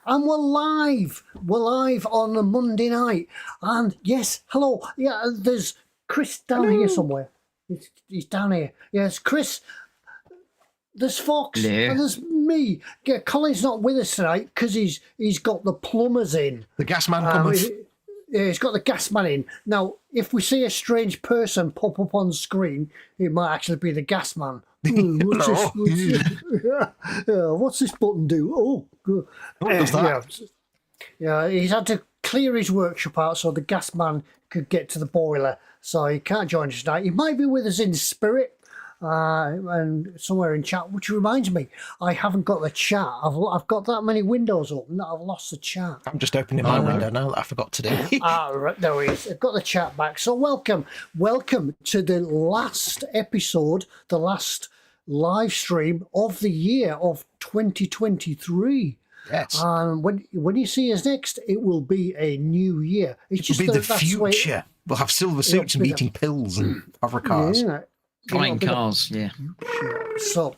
And we're live. We're live on a Monday night. And yes, hello. Yeah, there's Chris down here somewhere. He's down here. Yes, Chris. There's Foxx. Hello. And there's me. Yeah, Colin's not with us tonight because he's got the plumbers in. The gas man cometh. Yeah, he's got the gas man in. Now, if we see a strange person pop up on screen, it might actually be the gas man. What's this button do? Oh, good. What does that? Yeah, he's had to clear his workshop out so the gas man could get to the boiler. So he can't join us tonight. He might be with us in spirit and somewhere in chat, which reminds me, I haven't got the chat. I've got that many windows open that I've lost the chat. I'm just opening my window now that I forgot to do. Right, there he is. I've got the chat back. So welcome to the last episode, the last live stream of the year of 2023. Yes. And when you see us next, it will be a new year. It will be the future. We'll have silver suits and eating pills and hover cars. Yeah, flying cars, yeah. So,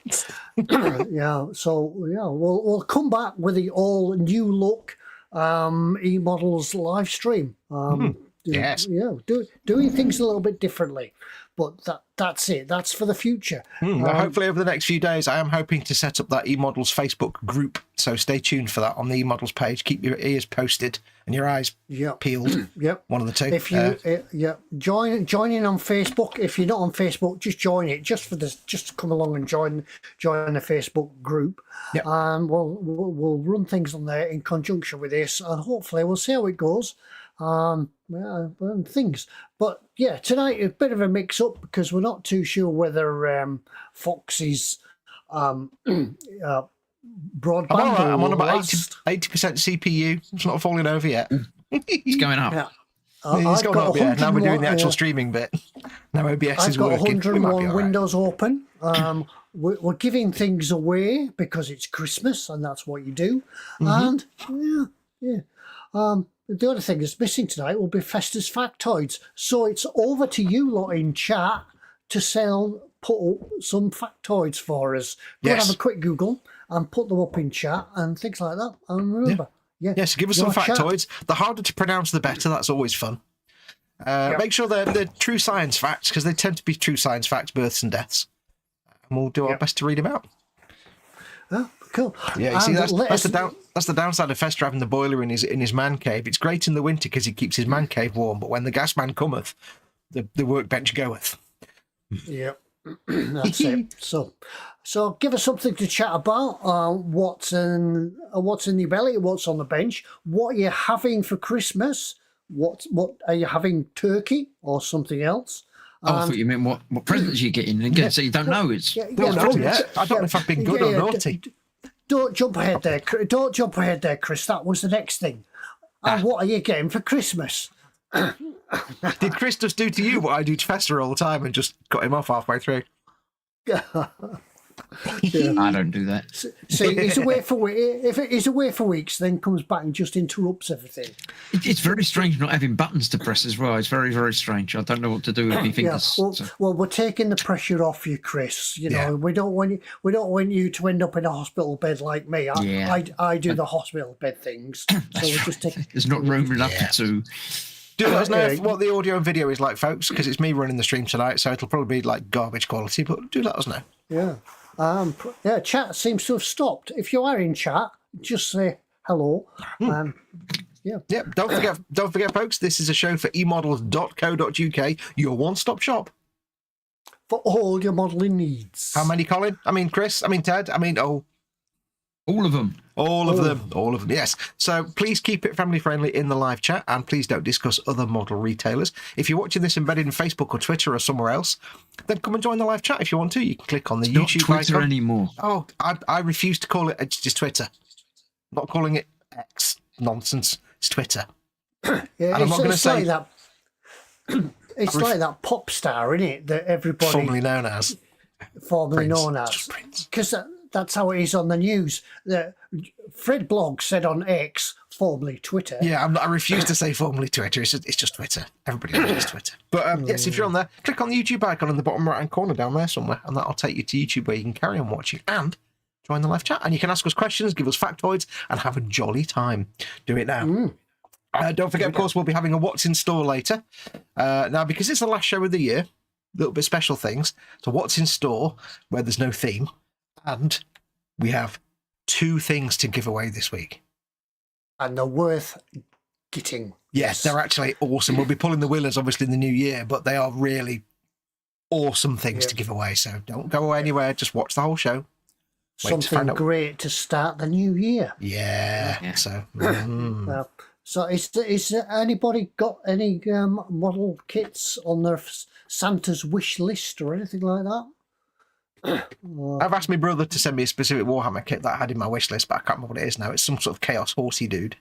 we'll come back with the all new look eModels live stream. Yes. Yeah, doing things a little bit differently. But that's it. That's for the future. Hopefully over the next few days, I am hoping to set up that eModels Facebook group. So stay tuned for that on the eModels page. Keep your ears posted and your eyes peeled. Yep. One of the two. If you join in on Facebook. If you're not on Facebook, just join it. Just come along and join the Facebook group. Yep. And we'll run things on there in conjunction with this, and hopefully we'll see how it goes. And things. But yeah, tonight a bit of a mix up because we're not too sure whether Foxx's broadband. I'm on about 80% CPU. It's not falling over yet. It's going up. Yeah. It's going up, yeah. Now we're doing the actual streaming bit. Now OBS is working. I've got 101 windows open. We're giving things away because it's Christmas and that's what you do. And the other thing that's missing tonight will be Festus factoids. So it's over to you lot in chat to put up some factoids for us. Go and have a quick Google and put them up in chat and things like that. And remember, yes, give us some factoids. The harder to pronounce, the better. That's always fun. Make sure they're true science facts because they tend to be true science facts, births and deaths. And we'll do our best to read them out. Oh, cool. Yeah, you see, that's the downside of Fester having the boiler in his man cave. It's great in the winter because he keeps his man cave warm, but when the gas man cometh, the workbench goeth. Yep, that's it. So give us something to chat about. What's in your belly? What's on the bench? What are you having for Christmas? What are you having? Turkey or something else? I thought you meant what presents you're getting. Again, so you don't know. It's I don't know if I've been good or naughty. Don't jump ahead there. Don't jump ahead there, Chris. That was the next thing. And what are you getting for Christmas? Did Chris just do to you what I do to Fester all the time and just cut him off halfway through? I don't do that. See, he's away for if he's away for weeks, then comes back and just interrupts everything. It's very strange not having buttons to press as well. It's very, very strange. I don't know what to do with my fingers. Well, we're taking the pressure off you, Chris. You know, we don't want you to end up in a hospital bed like me. I do the hospital bed things. So we're just taking. There's not room enough for two. Do let us know what the audio and video is like, folks, because it's me running the stream tonight, so it'll probably be like garbage quality. But do let us know. Yeah. Chat seems to have stopped. If you are in chat, just say hello. Don't forget, folks. This is a show for eModels.co.uk, your one-stop shop for all your modelling needs. How many, Colin? I mean, Chris. I mean, Ted. I mean, All of them. All of them, yes. So please keep it family friendly in the live chat, and please don't discuss other model retailers. If you're watching this embedded in Facebook or Twitter or somewhere else, then come and join the live chat if you want to. You can click on the YouTube not Twitter icon. anymore. Oh, I refuse to call it. It's just Twitter. I'm not calling it X nonsense. It's Twitter. Yeah, and I'm not going to say like that. It's like that pop star, isn't it? That everybody formerly known as. Because that's how it is on the news. Fred Blogg said on X, formerly Twitter. Yeah, I refuse to say formerly Twitter. It's just Twitter. Everybody knows Twitter. But yes, if you're on there, click on the YouTube icon in the bottom right-hand corner down there somewhere, and that'll take you to YouTube where you can carry on watching and join the live chat. And you can ask us questions, give us factoids, and have a jolly time. Do it now. Don't forget, of course, we'll be having a What's in Store later. Now, because it's the last show of the year, a little bit special things. So What's in Store, where there's no theme, and we have 2 things to give away this week. And they're worth getting. Yes, they're actually awesome. We'll be pulling the wheelers, obviously, in the new year, but they are really awesome things to give away. So don't go anywhere. Just watch the whole show. Something great to start the new year. Yeah. So... So is anybody got any model kits on their Santa's wish list or anything like that? I've asked my brother to send me a specific Warhammer kit that I had in my wish list, but I can't remember what it is now. It's some sort of Chaos Horsey dude.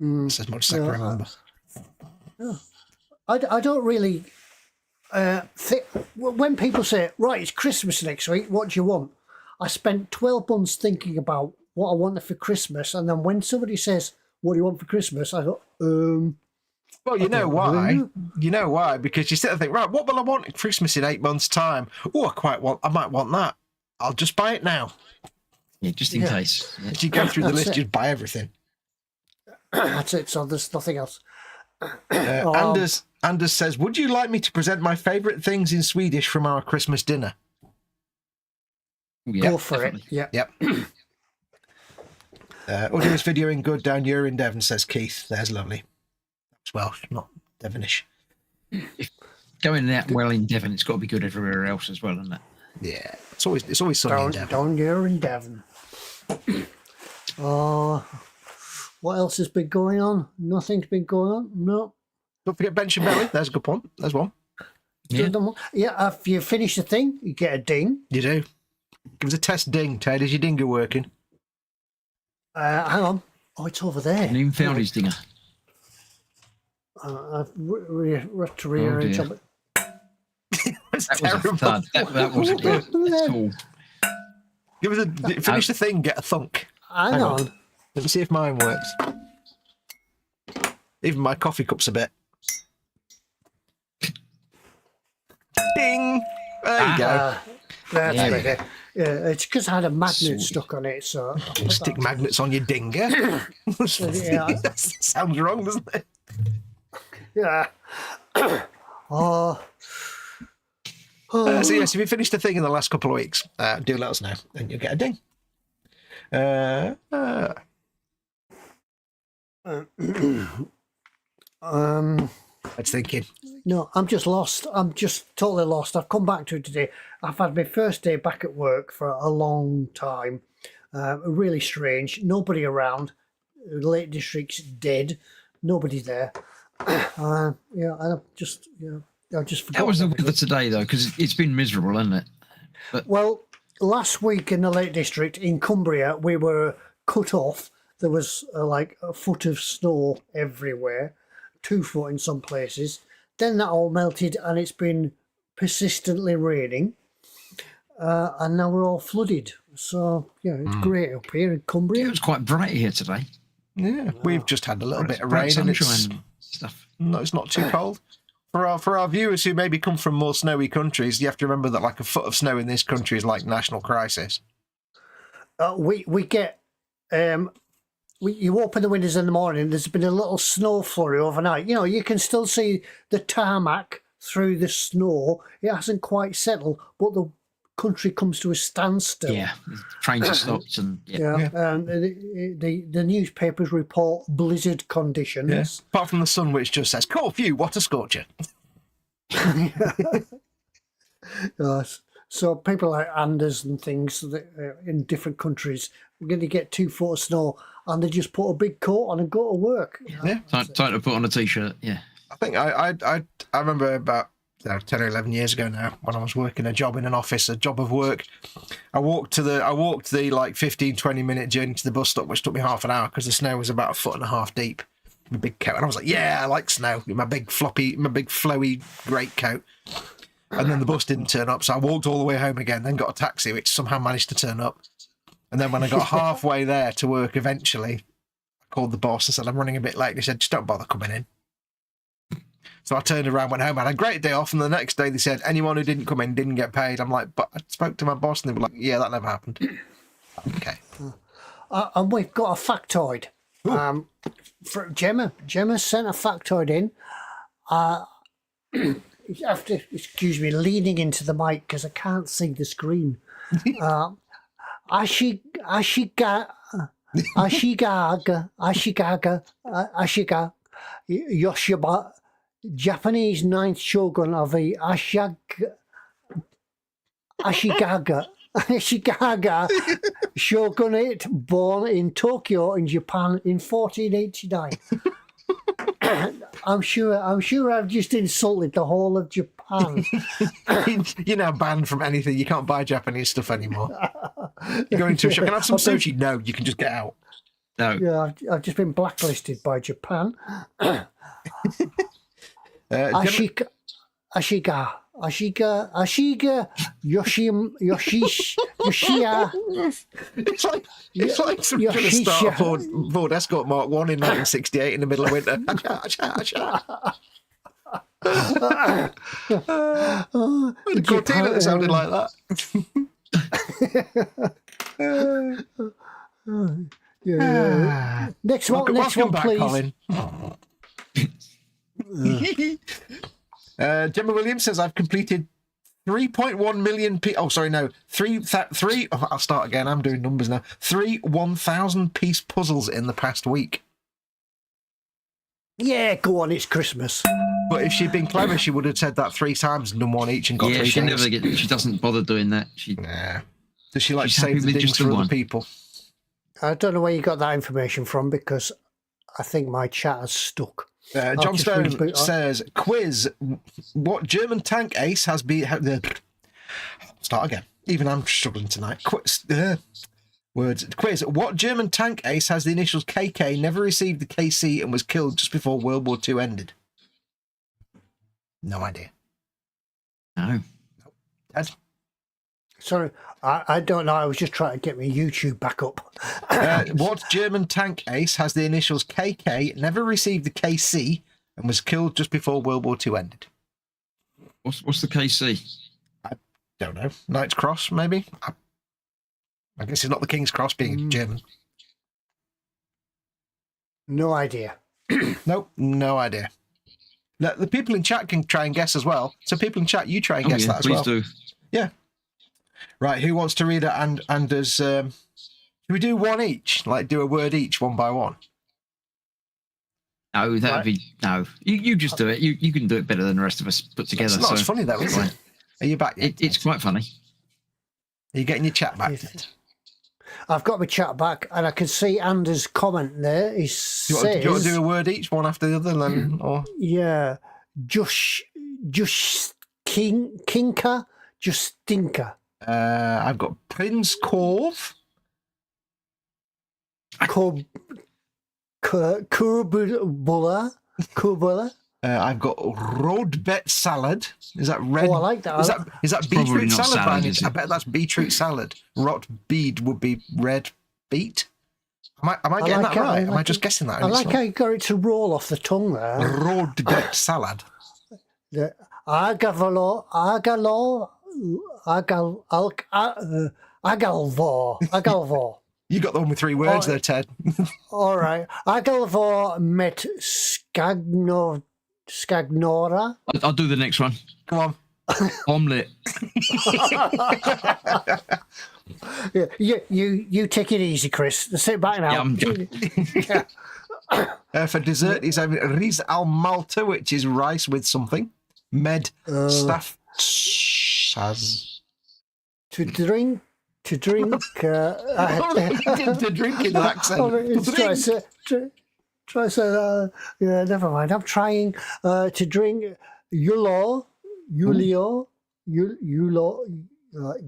That's as much as I can remember. I don't really think... When people say, right, it's Christmas next week, what do you want? I spent 12 months thinking about what I wanted for Christmas, and then when somebody says, what do you want for Christmas? I thought, well, you know why? You know why? Because you sit and think, right, what will I want at Christmas in 8 months' time? Oh, I might want that. I'll just buy it now. Yeah, just in case. As you go through the list, just buy everything. That's it. So there's nothing else. Anders says, would you like me to present my favourite things in Swedish from our Christmas dinner? Yeah, go for definitely. it. Yeah. Yep. Audio is videoing good down here in Devon, says Keith. There's lovely. It's Welsh, not Devonish. If going that well in Devon, it's got to be good everywhere else as well, isn't it? Yeah, it's always sunny in Devon. Down here in Devon. What else has been going on? Nothing's been going on. No. Don't forget Bench and Belly. There's a good point. There's one. Yeah. If you finish the thing, you get a ding. You do. Give us a test ding, Ted. Is your dinger working? Hang on. Oh, it's over there. And even found his dinger. I've to rearrange it. That's That terrible. was a thud. That wasn't good at all. Give us finish the thing, get a thunk. Hang on. Let me see if mine works. Even my coffee cup's a bit. Ding! There you go. That's better. Yeah, it's because I had a magnet stuck on it, so... Stick magnets on your dinger? That sounds wrong, doesn't it? Yeah. So yes, if you finished the thing in the last couple of weeks, do let us know, and you'll get a ding. I was thinking. No, I'm just lost. I'm just totally lost. I've come back to it today. I've had my first day back at work for a long time. Really strange. Nobody around. The Lake District's dead. Nobody there. I just forgot. That was the weather today, though, because it's been miserable, hasn't it? But... Well, last week in the Lake District in Cumbria, we were cut off. There was like a foot of snow everywhere, 2 foot in some places. Then that all melted, and it's been persistently raining. And now we're all flooded. So, it's great up here in Cumbria. Yeah, it was quite bright here today. Yeah, we've just had a little bit of rain, and it's stuff. No, it's not too cold. For our viewers who maybe come from more snowy countries, you have to remember that like a foot of snow in this country is like national crisis. We get you open the windows in the morning. There's been a little snow flurry overnight. You can still see the tarmac through the snow. It hasn't quite settled, but the country comes to a standstill. Yeah, trains are stopped, and and the newspapers report blizzard conditions. Yeah. Apart from the sun, which just says, "Cool, phew, what a scorcher." So people like Anders and things that, in different countries are going to get 2 foot of snow, and they just put a big coat on and go to work. Yeah. Time to put on a t-shirt. Yeah. I think I remember about 10 or 11 years ago now, when I was working a job in an office, a job of work. I walked the like 15, 20-minute journey to the bus stop, which took me half an hour because the snow was about 1.5 foot deep. My big coat, and I was like, "Yeah, I like snow." My big flowy great coat. And then the bus didn't turn up, so I walked all the way home again. Then got a taxi, which somehow managed to turn up. And then when I got halfway there to work, eventually, I called the boss and said, "I'm running a bit late." And he said, "Just don't bother coming in." So I turned around, went home, had a great day off, and the next day they said anyone who didn't come in didn't get paid. I'm like, but I spoke to my boss, and they were like, "Yeah, that never happened." Okay. And we've got a factoid. For Gemma sent a factoid in. You have to excuse me leaning into the mic because I can't see the screen. Ashigaga, Yoshiba, Japanese ninth shogun of the Ashigaga shogunate, born in Tokyo in Japan in 1489. I'm sure I've just insulted the whole of Japan. You're now banned from anything. You can't buy Japanese stuff anymore. You go into a shop. Can I have some sushi? No, you can just get out. No. Yeah, I've just been blacklisted by Japan. Ashiga, Yoshia. It's like some going to start a Ford Escort Mark 1 in 1968 in the middle of winter. The Cortina that sounded like that. Yeah. Next one, back, please. Colin. Gemma Williams says, I've completed 3.1 million I'll start again. I'm doing numbers now. 3 1,000-piece puzzles in the past week. Yeah, go on, it's Christmas. But if she'd been clever, she would have said that 3 times and done one each and got 3 things. She doesn't bother doing that. Nah. Does she like to save the things for other people? I don't know where you got that information from because I think my chat has stuck. John Stone says, quiz, what German tank ace has been... Start again. Even I'm struggling tonight. Quiz, what German tank ace has the initials KK, never received the KC, and was killed just before World War II ended? No idea. No. Ted? Sorry, I don't know. I was just trying to get my YouTube back up. What German tank ace has the initials KK, never received the KC, and was killed just before World War II ended? What's the KC? I don't know. Knight's Cross, maybe? I guess it's not the King's Cross, being German. No idea. Nope, no idea. The people in chat can try and guess as well. So people in chat, you try and guess that as well. Please do. Yeah. Right, who wants to read it? And does should we do one each? Like do a word each, one by one? No, that would be no. You just do it. You can do it better than the rest of us put together. It's not as funny though, is it? Are you back yet? It's quite funny. Are you getting your chat back? I've got my chat back, and I can see Anders' comment there. He says, do you want to do a word each, one after the other, then? Or yeah, Kinka, Justinka. I've got Prince Corv. Kurbula. I've got Rodbet salad. Is that red? Oh, I like that. Is that beetroot salad? Salad, I bet that's beetroot salad. Rot bead would be red beet. Am I getting that right? Am I just guessing that? I like how you got it to roll off the tongue there. Rodbet salad. Agalvor. You got the one with 3 words there, Ted. All right. Agalvor met Scagnora. I'll do the next one. Come on. Omelette. Yeah, you take it easy, Chris. Sit back now. Yeah, I'm joking. For dessert, he's having riz al malta, which is rice with something. Med staff saz. To drink. What did the drinking accent? Try to say that. Yeah, never mind. I'm trying to drink Yulo.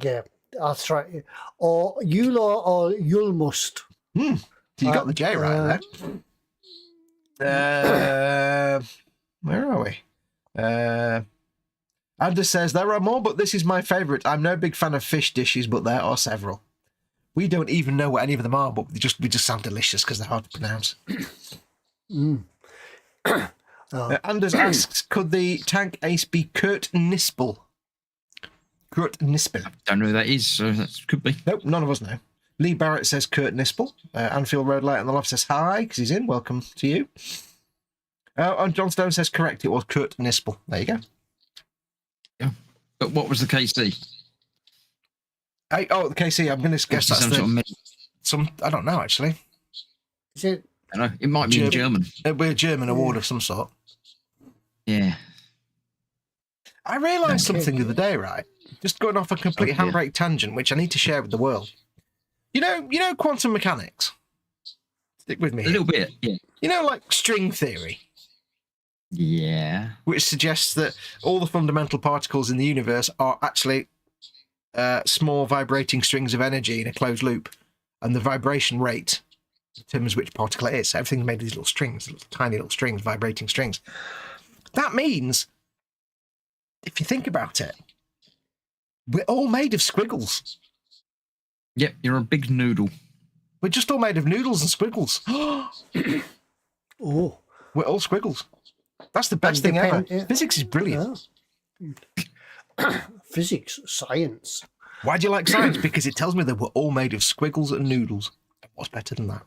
Yeah, that's right. Or Yulo or Yulmust. You got the J right there. Where are we? Anders says, there are more, but this is my favourite. I'm no big fan of fish dishes, but there are several. We don't even know what any of them are, but we just sound delicious because they're hard to pronounce. Anders asks, could the tank ace be Kurt Nispel? Kurt Nispel. Don't know who that is, so that could be. Nope, none of us know. Lee Barrett says Kurt Nispel. Anfield Road Light on the left says hi, because he's in. Welcome to you. And John Stone says correct. It was Kurt Nispel. There you go. Yeah. But what was the KC? The KC. I'm going to guess that's I don't know, actually. Is it? I don't know. It might be in German. It'll be a German award of some sort. Yeah. I realised something the other day, right? Just going off a complete handbrake tangent, which I need to share with the world. You know quantum mechanics? Stick with me. A little bit, yeah. You know, like string theory? Yeah. Which suggests that all the fundamental particles in the universe are actually small vibrating strings of energy in a closed loop. And the vibration rate determines which particle it is. So everything's made of these little strings, tiny little strings, vibrating strings. That means, if you think about it, we're all made of squiggles. Yep, you're a big noodle. We're just all made of noodles and squiggles. Oh. We're all squiggles. That's the best thing ever. Yeah. Physics is brilliant. Yeah. Physics, science. Why do you like science? Because it tells me that we're all made of squiggles and noodles. What's better than that?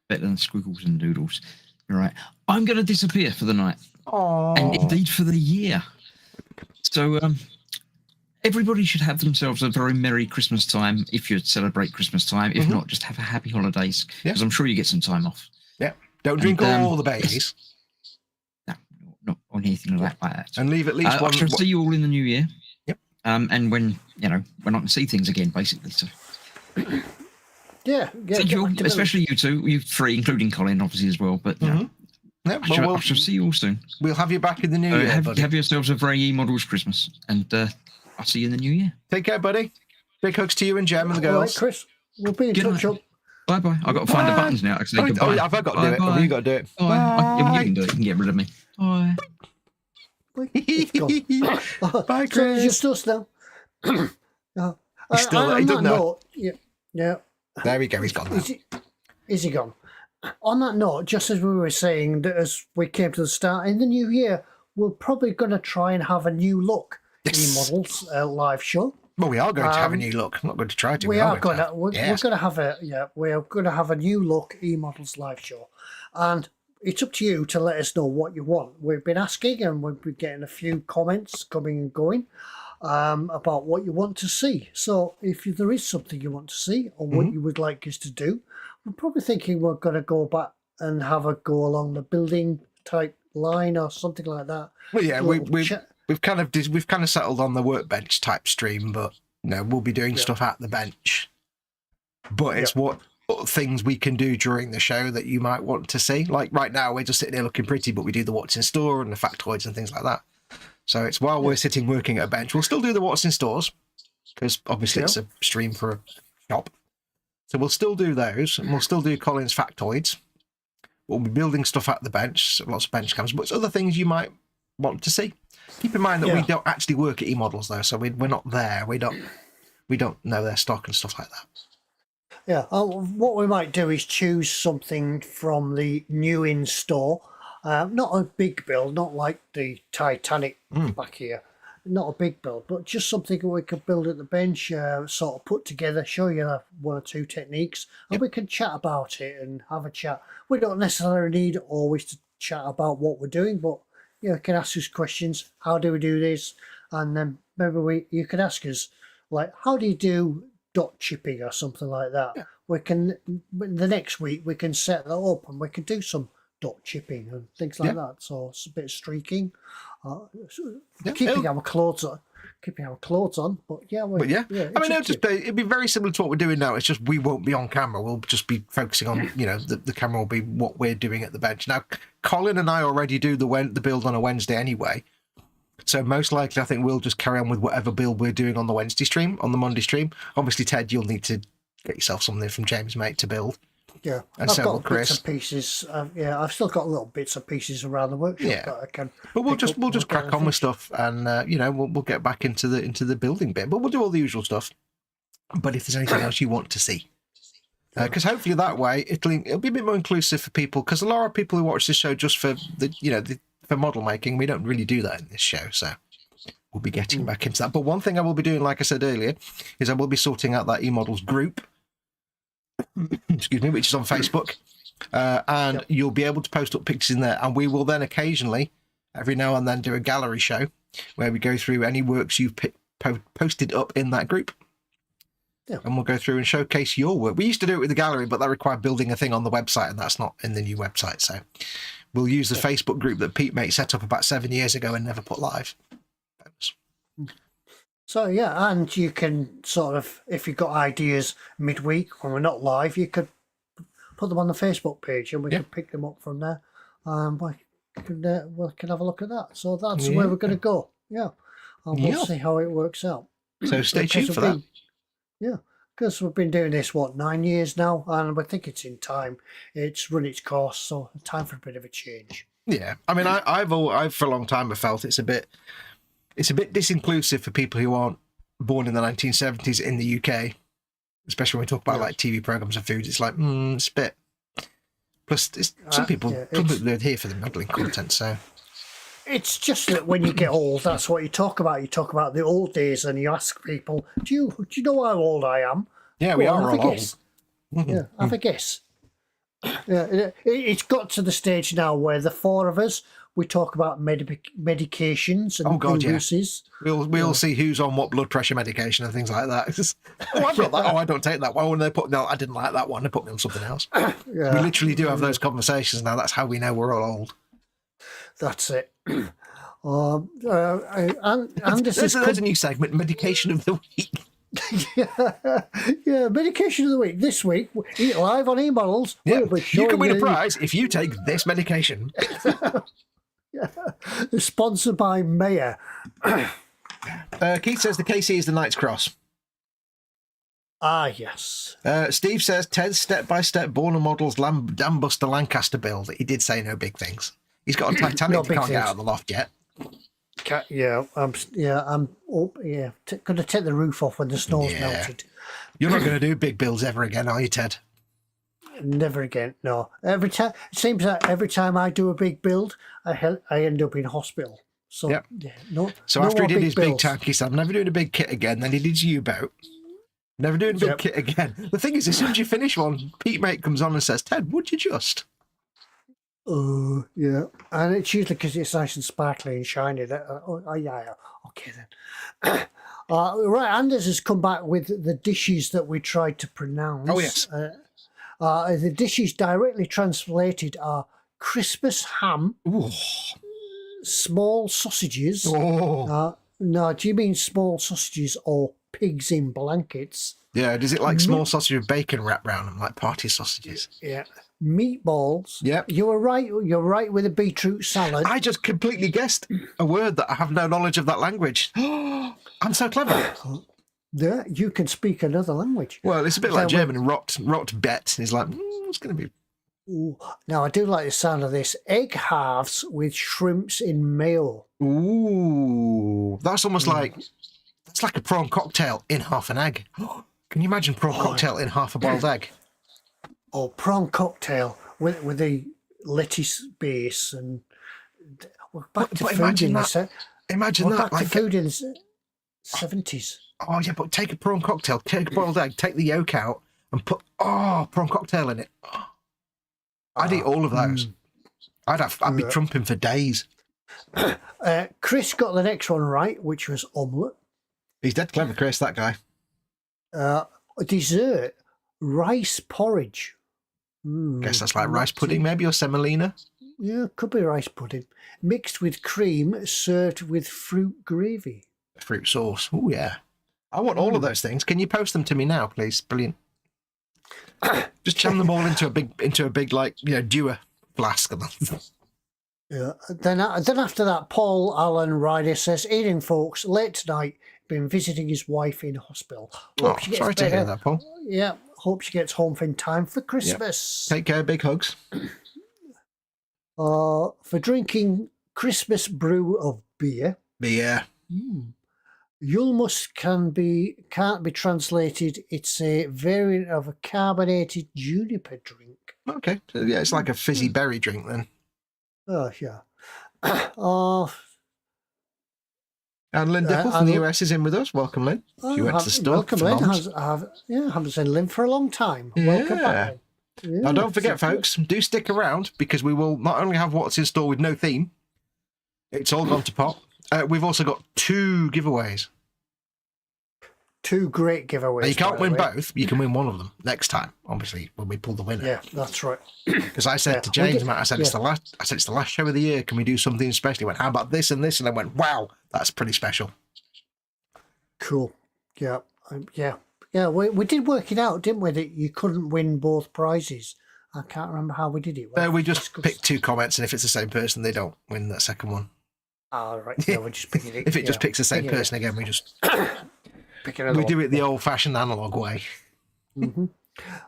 Better than squiggles and noodles. You're right. I'm going to disappear for the night. Aww. And indeed for the year. So, everybody should have themselves a very Merry Christmas time if you celebrate Christmas time. If not, just have a happy holidays, because I'm sure you get some time off. Yeah. Don't drink all the babies. No, not on anything like that. And leave at least one. I shall see you all in the new year. Yep. And when I can see things again, basically. So. Yeah. Thank you all, especially you two, you three, including Colin, obviously as well. But I shall see you all soon. We'll have you back in the new year. Have yourselves a very eModels Christmas, and I'll see you in the new year. Take care, buddy. Big hugs to you and Jem and the girls. All right, Chris. We'll be in touch. Bye bye. I've got to find the buttons now. Actually, goodbye. Have I got to do it? Have you got to do it? Bye. You can do it. You can get rid of me. Bye. Bye, Chris. So it's just us now. He's still there. He doesn't know. Yeah. There we go. He's gone now. Is he gone? On that note, just as we were saying, that as we came to the start, in the new year, we're probably going to try and have a new look eModels live show. Well, we are going to have a new look. I'm not going to try to. We're going to have a new look eModels live show, and it's up to you to let us know what you want. We've been asking, and we've been getting a few comments coming and going about what you want to see. So, if there is something you want to see or what you would like us to do, we're probably thinking we're going to go back and have a go along the building type line or something like that. Well, yeah, we've kind of settled on the workbench type stream, but we'll be doing stuff at the bench. But it's what things we can do during the show that you might want to see. Like right now, we're just sitting here looking pretty, but we do the what's in store and the factoids and things like that. So it's while we're sitting working at a bench, we'll still do the what's in stores because obviously it's a stream for a shop. So we'll still do those, and we'll still do Colin's factoids. We'll be building stuff at the bench, lots of bench cams, but it's other things you might want to see. Keep in mind that we don't actually work at eModels though, so we're not there. We don't know their stock and stuff like that. Yeah, what we might do is choose something from the new in store. Not a big build, not like the Titanic back here. Not a big build, but just something we could build at the bench, sort of put together, show you one or two techniques, and we can chat about it and have a chat. We don't necessarily need always to chat about what we're doing, but you can ask us questions. How do we do this? And then maybe you can ask us, like, how do you do dot chipping or something like that? Yeah. We can, the next week, we can set that up and we can do some dot chipping and things like that. So it's a bit of streaking, Yeah, keeping our clothes on. But yeah, I mean, it'd be very similar to what we're doing now. It's just we won't be on camera. We'll just be focusing on, the camera will be what we're doing at the bench. Now, Colin and I already do the build on a Wednesday anyway. So most likely, I think we'll just carry on with whatever build we're doing on the Wednesday stream, on the Monday stream. Obviously, Ted, you'll need to get yourself something from James, mate, to build. Yeah, and I've so will got Chris. bits and pieces. I've still got little bits and pieces around the workshop that I can. But we'll just crack on with stuff, and we'll get back into the building bit. But we'll do all the usual stuff. But if there's anything else you want to see, because hopefully that way it'll be a bit more inclusive for people. Because a lot of people who watch this show just for for model making, we don't really do that in this show, so we'll be getting back into that. But one thing I will be doing, like I said earlier, is I will be sorting out that eModels group. Excuse me, which is on Facebook, and you'll be able to post up pictures in there, and we will then occasionally, every now and then, do a gallery show where we go through any works you've posted up in that group, and we'll go through and showcase your work. We used to do it with the gallery, but that required building a thing on the website, and that's not in the new website, so we'll use the Facebook group that Pete Mate set up about 7 years ago and never put live. So yeah, and you can sort of, if you've got ideas midweek when we're not live, you could put them on the Facebook page, and we can pick them up from there. We can have a look at that. So that's where we're going to go. Yeah, and we'll see how it works out. So stay tuned for that. Yeah, because we've been doing this 9 years now, and we think it's in time. It's run its course, so time for a bit of a change. Yeah, I mean, I've for a long time have felt it's a bit disinclusive for people who aren't born in the 1970s in the UK, especially when we talk about like TV programs and food. It's like, it's a bit. Plus, some people are here for the modelling content, so. It's just that when you get old, that's what you talk about. You talk about the old days, and you ask people, "Do you know how old I am?" Yeah, we are all old. Yeah, have a guess. Yeah, it's got to the stage now where the four of us, we talk about medications and uses. We'll see who's on what blood pressure medication and things like that. I've got that. I don't take that one. I didn't like that one. They put me on something else. We literally do have those conversations now. That's how we know we're all old. That's it. And there's a new segment, medication of the week. yeah, medication of the week. This week, live on eModels. You can win a prize if you take this medication. Sponsored by Mayer. Keith says the KC is the Knight's Cross. Ah, yes. Steve says Ted's step-by-step Born Models Dambuster Lancaster build. He did say no big things. He's got a Titanic he can't get out of the loft yet. I'm going to take the roof off when the snow's melted. You're not going to do big builds ever again, are you, Ted? Never again. No. It seems that every time I do a big build, I end up in hospital. So after he did his big tank, he said, "I'm never doing a big kit again." Then he did his U-boat. Never doing a big kit again. The thing is, as soon as you finish one, Pete Mate comes on and says, "Ted, would you just?" Yeah, and it's usually because it's nice and sparkly and shiny. Okay then. Right, Anders has come back with the dishes that we tried to pronounce. Oh yes. The dishes directly translated are Christmas ham, small sausages. No, do you mean small sausages or pigs in blankets? Yeah, does it like small sausage with bacon wrapped around them, like party sausages? Yeah. Meatballs. Yep. You were right. You're right with a beetroot salad. I just completely guessed a word that I have no knowledge of that language. I'm so clever. Yeah, you can speak another language. Well, it's a bit like German. Rot bet. He's like, it's going to be. Ooh. Now, I do like the sound of this. Egg halves with shrimps in mayo. Ooh, that's almost like a prawn cocktail in half an egg. Can you imagine prawn cocktail in half a boiled egg? Or prawn cocktail with the lettuce base, and we're back to food imagine in that. Imagine we're that. back to food in the 70s. Oh yeah, but take a prawn cocktail, take a boiled egg, take the yolk out, and put prawn cocktail in it. I'd eat all of those. I'd be trumping for days. Chris got the next one right, which was omelette. He's dead clever, Chris. That guy. Dessert, rice porridge. Guess that's like rice pudding, maybe, or semolina. Yeah, could be rice pudding. Mixed with cream, served with fruit gravy. Fruit sauce. Oh, yeah. I want all of those things. Can you post them to me now, please? Brilliant. Just jam them all into a big like, Dewar flask. Yeah. Then after that, Paul Allen Ryder says, "Evening, folks. Late tonight. Been visiting his wife in hospital. Oh, sorry to hear that, Paul. Yeah. Hope she gets home in time for Christmas. Take care. Big hugs. For drinking Christmas brew of beer. Beer. Yulmus can't be translated. It's a variant of a carbonated juniper drink. Okay. So, yeah, it's like a fizzy berry drink then. Oh, yeah. And Lynn Dipple from the US is in with us. Welcome, Lynn. She went to the store. Welcome, Lynn. Haven't seen Lynn for a long time. Welcome back. Yeah, now, don't forget, folks, do stick around because we will not only have what's in store with no theme, it's all gone to pot. We've also got 2 giveaways. 2 great giveaways. Now, you can't win both. You can win one of them next time, obviously, when we pull the winner. Yeah, that's right. Because I said to James, Matt, I said it's the last show of the year. Can we do something special? He went, how about this and this? And I went, wow, that's pretty special. Cool. Yeah. Yeah, we did work it out, didn't we, that you couldn't win both prizes. I can't remember how we did it. We just picked 2 comments, and if it's the same person, they don't win that second one. Oh, right. Yeah, we're just picking it. If it just picks the same person again, we just... we do it the old-fashioned analog way.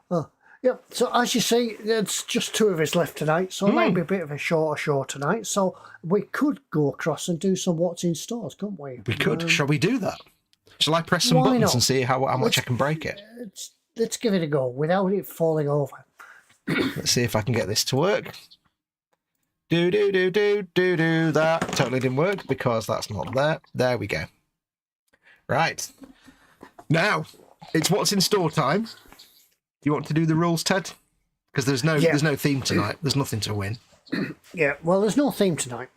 Oh, yeah. So as you say, there's just 2 of us left tonight, so it might be a bit of a shorter show tonight. So we could go across and do some what's in stores, couldn't we? We could. Shall we do that? Shall I press some buttons and see how much I can break it? Let's give it a go without it falling over. Let's see if I can get this to work. Do. That totally didn't work because that's not there. There we go. Right. Now, it's what's in store time. Do you want to do the rules, Ted? Because there's no theme tonight. There's nothing to win. Yeah, well, there's no theme tonight.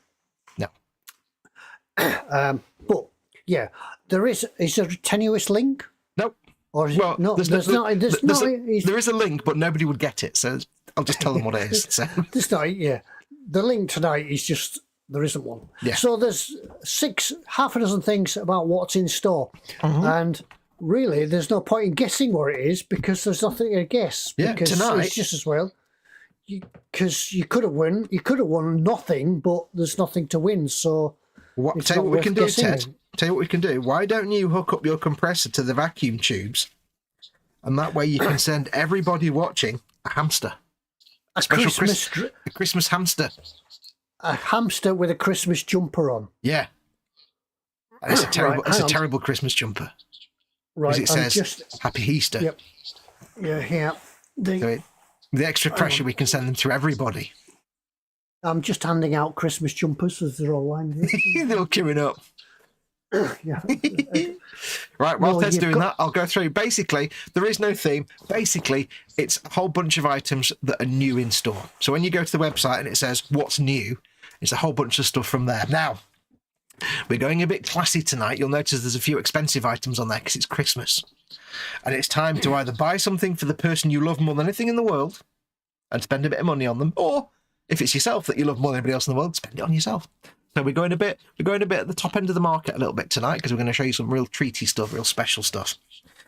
No. But yeah, there is. Is there a tenuous link? Nope. Or is it not? There is a link, but nobody would get it. So I'll just tell them what it is. So. This night, yeah. The link tonight is just there isn't one. Yeah. So there's half a dozen things about what's in store, and really, there's no point in guessing what it is because there's nothing to guess. Yeah, because tonight it's just as well. Because you could have won nothing, but there's nothing to win. So tell you what we can do, Ted. Tell you what we can do. Why don't you hook up your compressor to the vacuum tubes, and that way you can send everybody watching a hamster, a Christmas hamster, a hamster with a Christmas jumper on. Yeah, and it's a terrible Christmas jumper. Right, because it says Happy Easter. Yep. Yeah. The extra pressure, we can send them to everybody. I'm just handing out Christmas jumpers as they're all lined up. They're all queuing up. Yeah. Right, while Ted's doing that, I'll go through. Basically, there is no theme. Basically, it's a whole bunch of items that are new in store. So when you go to the website and it says what's new, it's a whole bunch of stuff from there. Now, we're going a bit classy tonight. You'll notice there's a few expensive items on there because it's Christmas. And it's time to either buy something for the person you love more than anything in the world and spend a bit of money on them, or if it's yourself that you love more than anybody else in the world, spend it on yourself. So we're going a bit at the top end of the market a little bit tonight because we're going to show you some real treaty stuff, real special stuff,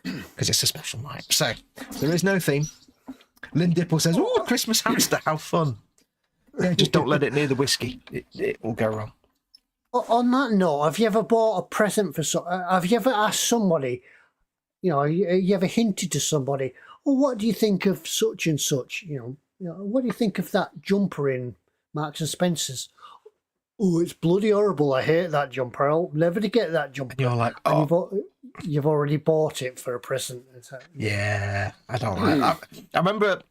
because it's a special night. So there is no theme. Lynn Dipple says, "Oh, Christmas hamster, how fun!" Yeah, just don't let it near the whiskey; it will go wrong. On that note, have you ever bought a present for have you ever asked somebody? You ever hinted to somebody, "Oh, what do you think of such and such?" What do you think of that jumper in Marks and Spencer's? Oh, it's bloody horrible. I hate that jumper. I'll never to get that jumper. And you're like, oh. And you've already bought it for a present. Yeah, I don't like that. I remember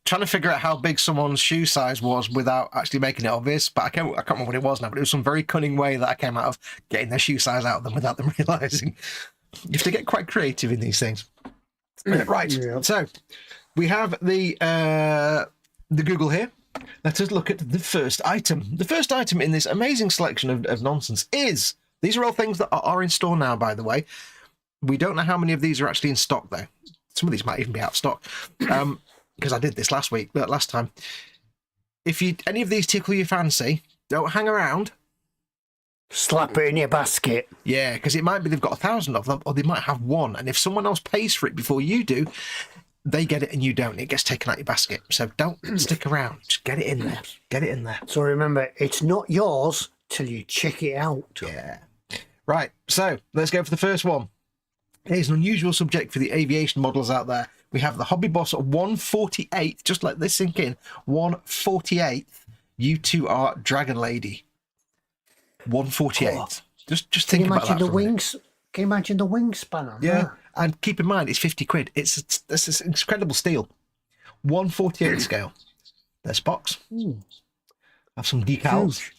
trying to figure out how big someone's shoe size was without actually making it obvious, but I can't remember what it was now, but it was some very cunning way that I came out of getting their shoe size out of them without them realising. You have to get quite creative in these things. Right, yeah. So we have the Google here. Let us look at the first item. The first item in this amazing selection of nonsense is, these are all things that are in store now, by the way. We don't know how many of these are actually in stock, though. Some of these might even be out of stock. because I did this last time. If any of these tickle your fancy, don't hang around. Slap it in your basket. Yeah, because it might be they've got 1,000 of them, or they might have one. And if someone else pays for it before you do, they get it and you don't. It gets taken out your basket. So don't stick around. Just get it in there. Get it in there. So remember, it's not yours till you check it out. Yeah. Right. So let's go for the first one. Here's an unusual subject for the aviation models out there. We have the Hobby Boss 148th, just let this sink in, 148th U2R Dragon Lady. 148th. Oh. Just think about that. Can you imagine the wingspan on Yeah, that? and keep in mind, it's 50 quid. It's an incredible steal. 148 scale. There's Foxx. Have some decals.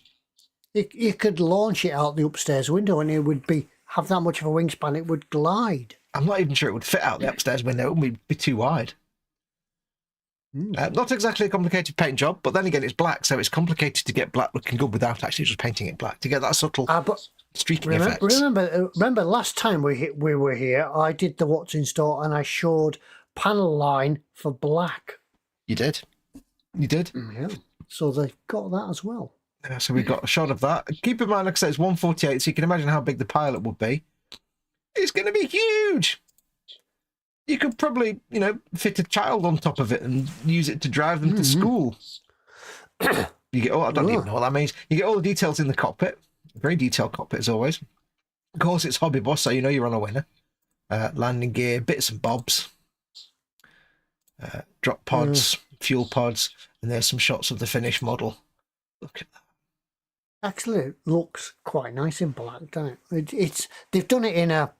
You could launch it out the upstairs window and it would have that much of a wingspan, it would glide. I'm not even sure it would fit out the upstairs window. It would be too wide. Not exactly a complicated paint job, but then again, it's black, so it's complicated to get black looking good without actually just painting it black to get that subtle streaking effect. Remember, last time we were here, I did the what's in store and I showed panel line for black. You did. Yeah. So they've got that as well. Yeah, so we've got a shot of that. Keep in mind, like I said, it's 148, so you can imagine how big the pilot would be. It's going to be huge. You could probably, fit a child on top of it and use it to drive them to school. You get I don't even know what that means. You get all the details in the cockpit. Very detailed cockpit as always. Of course, it's Hobby Boss, so you're on a winner. Landing gear, bits and bobs. Drop pods, fuel pods, and there's some shots of the finished model. Look at that. Actually, it looks quite nice in black, don't it? They've done it in a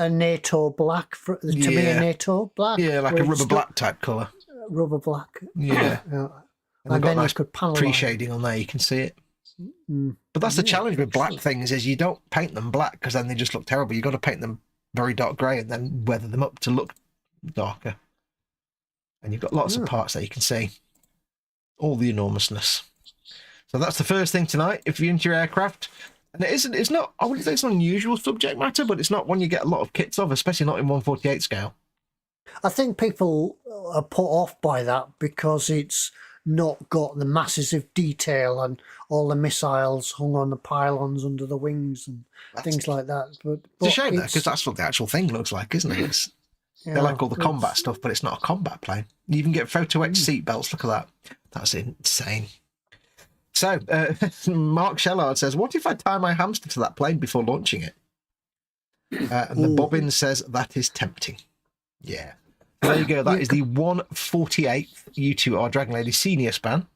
NATO black, to me a NATO black. Yeah, like a rubber black type colour. Rubber black. Yeah. And they've got nice pre-shading on there, you can see it. But that's the challenge with black things, is you don't paint them black because then they just look terrible. You've got to paint them very dark grey and then weather them up to look darker. And you've got lots of parts there you can see. All the enormousness. So that's the first thing tonight. If you're into your aircraft, and it's not, I wouldn't say it's an unusual subject matter, but it's not one you get a lot of kits of, especially not in 148 scale. I think people are put off by that because it's not got the masses of detail and all the missiles hung on the pylons under the wings and things like that. But it's a shame though, because that's what the actual thing looks like, isn't it? They like all the combat stuff, but it's not a combat plane. You even get photo etched seat belts. Look at that. That's insane. So, Mark Shellard says, what if I tie my hamster to that plane before launching it? And the Bobbin says, that is tempting. Yeah. There you go. That is the 148th U2R Dragon Lady Senior Span.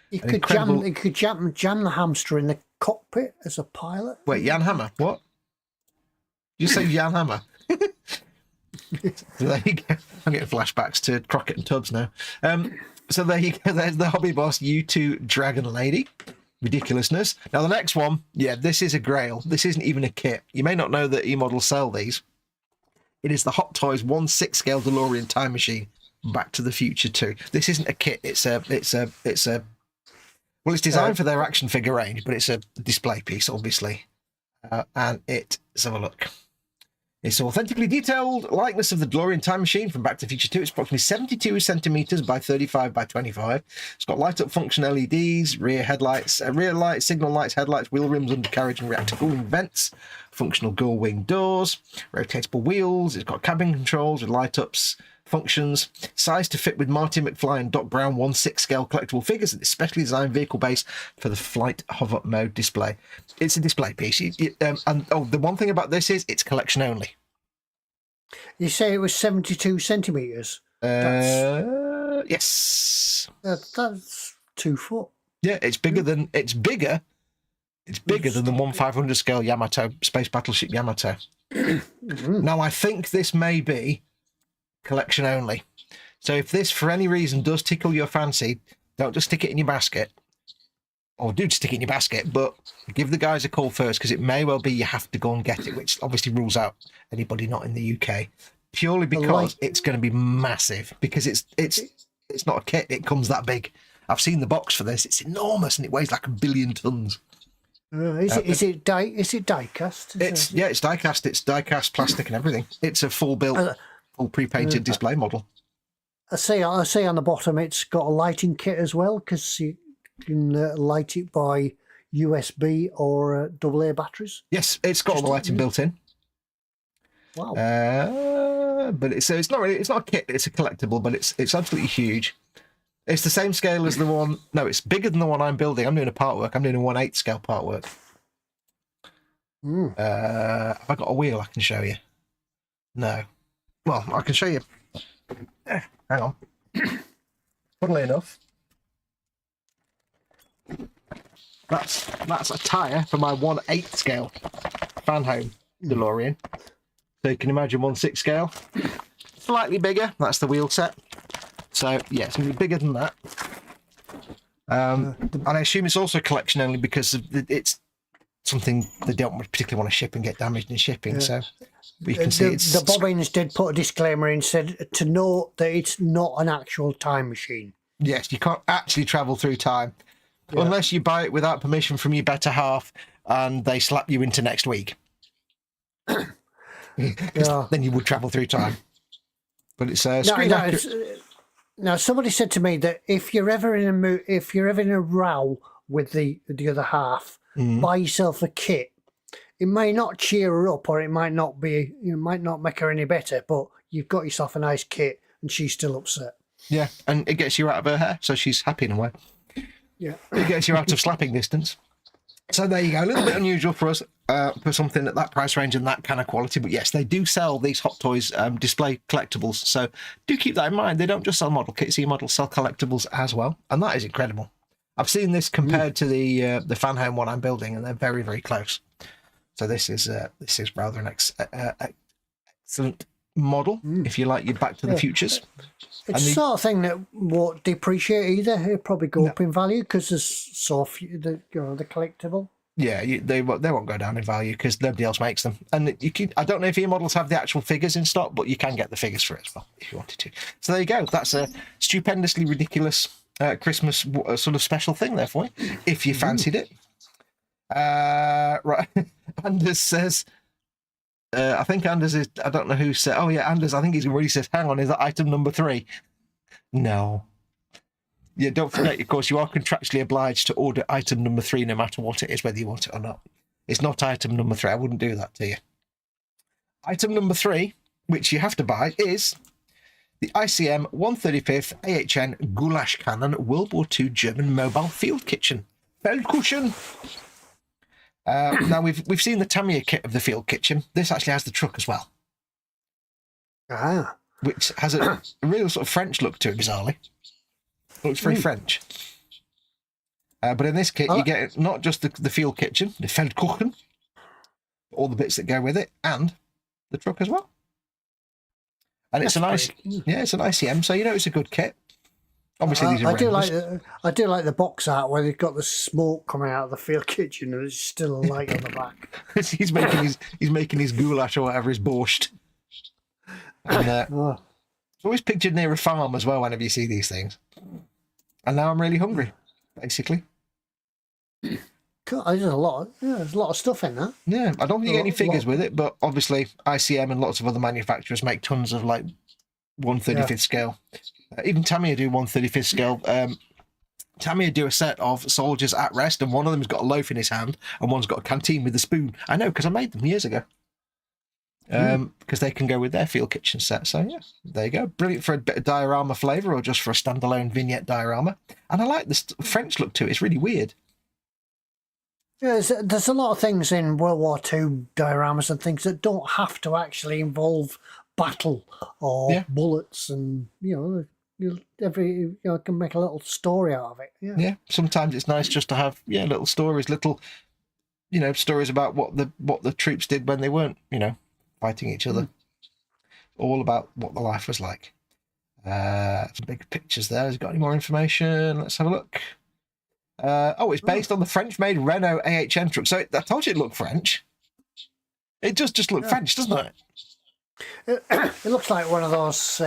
You could jam the hamster in the cockpit as a pilot. Wait, Jan Hammer? What? You say Jan Hammer? So there you go. I'm getting flashbacks to Crockett and Tubbs now. So there you go. There's the Hobby Boss U2 Dragon Lady. Ridiculousness. Now the next one, this is a grail. This isn't even a kit. You may not know that eModels sell these. It is the Hot Toys 1/6 scale DeLorean time machine. Back to the Future 2. This isn't a kit. It's designed for their action figure range, but it's a display piece, obviously. And let's have a look. It's an authentically detailed likeness of the DeLorean time machine from Back to the Future 2. It's approximately 72 centimeters by 35 by 25. It's got light-up function LEDs, rear headlights, rear lights, signal lights, headlights, wheel rims, undercarriage, and reactor cooling vents. Functional gull-wing doors, rotatable wheels. It's got cabin controls with light-ups, functions, size to fit with Marty McFly and Doc Brown 1/6 scale collectible figures, and it's specially designed vehicle base for the flight hover mode display. It's a display piece. The one thing about this is it's collection only. You say it was 72 centimeters? Yes. That's 2 foot. Yeah, it's bigger than the 1/500 scale Yamato space battleship Yamato. Now I think this may be collection only. So if this for any reason does tickle your fancy, don't just stick it in your basket. Or do stick it in your basket, but give the guys a call first, because it may well be you have to go and get it, which obviously rules out anybody not in the UK. Purely because it's going to be massive, because it's not a kit, it comes that big. I've seen the box for this, it's enormous and it weighs like 1 billion tons. Is it die cast? It's die cast. It's die cast plastic and everything. It's a full built, full pre-painted display model. I see on the bottom it's got a lighting kit as well, because you can light it by USB or AA batteries. Yes, it's got all the lighting built in. Wow. But it's not a kit, it's a collectible, but it's absolutely huge. It's the same scale as the one. No, it's bigger than the one I'm building. I'm doing a part work. I'm doing a 1/8 scale part work. Have I got a wheel I can show you? No. Well, I can show you. Hang on. Funnily enough, that's a tyre for my 1/8 scale fan home DeLorean. So you can imagine 1/6 scale. Slightly bigger. That's the wheel set. So yeah, it's going to be bigger than that. And I assume it's also collection only because it's something they don't particularly want to ship and get damaged in shipping. So you can see the bobbins did put a disclaimer in, said to note that it's not an actual time machine. Yes, you can't actually travel through time unless you buy it without permission from your better half and they slap you into next week. Then you would travel through time. But it's screen accurate. Now, somebody said to me that if you're ever in a row with the other half, buy yourself a kit. It may not cheer her up, or it might not make her any better, but you've got yourself a nice kit, and she's still upset. Yeah, and it gets you out of her hair, so she's happy in a way. Yeah, it gets you out of slapping distance. So there you go. A little bit unusual for us for something at that price range and that kind of quality. But yes, they do sell these Hot Toys display collectibles. So do keep that in mind. They don't just sell model kits. eModels sell collectibles as well. And that is incredible. I've seen this compared to the fan home one I'm building, and they're very, very close. So this is rather an excellent model, if you like your Back to the Futures. It's the sort of thing that won't depreciate either. It'll probably go up in value because there's so few, the collectible. Yeah, they won't go down in value because nobody else makes them. And I don't know if eModels have the actual figures in stock, but you can get the figures for it as well if you wanted to. So there you go. That's a stupendously ridiculous Christmas sort of special thing there for you, if you fancied it. Right. Anders says, I think Anders is, I don't know who said, oh yeah, Anders, I think he's already said, hang on, is that item number 3? No. Yeah, don't forget, of course, you are contractually obliged to order item number 3 no matter what it is, whether you want it or not. It's not item number 3. I wouldn't do that to you. Item number 3, which you have to buy, is the ICM 135th AHN Goulash Cannon World War II German Mobile Field Kitchen. Feldküchen. Now, we've seen the Tamiya kit of the field kitchen. This actually has the truck as well. Which has a real sort of French look to it, bizarrely. It looks very French. But in this kit, you get not just the field kitchen, the Feldküchen, all the bits that go with it, and the truck as well. And it's it's an ICM, so you know it's a good kit. Obviously, these are I do like the box art where they've got the smoke coming out of the field kitchen and there's still a light on the back. he's making his goulash or whatever, his borscht. And it's always pictured near a farm as well whenever you see these things. And now I'm really hungry, basically. Cool. There's a lot of stuff in that. Yeah, I don't think you get any figures with it, but obviously ICM and lots of other manufacturers make tons of like 1/35th scale. Even Tamiya do 1/35th scale. Tamiya do a set of soldiers at rest, and one of them's got a loaf in his hand, and one's got a canteen with a spoon. I know, because I made them years ago. Because they can go with their field kitchen set. So yeah, there you go. Brilliant for a bit of diorama flavour, or just for a standalone vignette diorama. And I like this French look to it. It's really weird. Yeah, there's a lot of things in World War II dioramas and things that don't have to actually involve battle or bullets, and you can make a little story out of it. Yeah, sometimes it's nice just to have little stories, stories about what the troops did when they weren't fighting each other. All about what the life was like. Some big pictures there. Has it got any more information? Let's have a look. It's based on the French-made Renault AHN truck. So I told you it looked French. It just looked French, doesn't it? It looks like one of those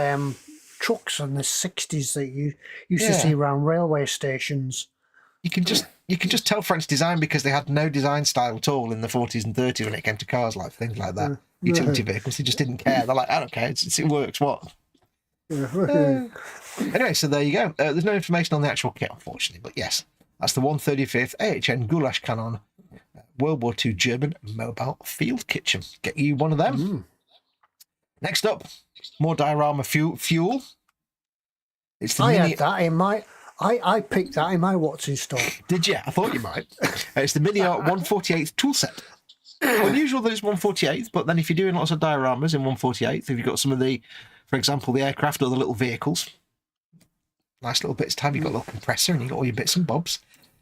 trucks from the 60s that you used to see around railway stations. You can just tell French design because they had no design style at all in the 40s and 30s when it came to cars, like things like that. Utility vehicles, they just didn't care. They're like, I don't care, it works, what? Anyway, so there you go. There's no information on the actual kit, unfortunately, but yes, that's the 135th AHN Goulash Cannon World War II German mobile field kitchen. Get you one of them. Next up, more diorama fuel. It's the I had that in my. I picked that in my What's in Store. Did you? I thought you might. It's the Mini Art 148th tool set. Unusual that it's 148th, but then if you're doing lots of dioramas in 148th, if you've got some of the, for example, the aircraft or the little vehicles, nice little bits of time. You've got a little compressor and you've got all your bits and bobs.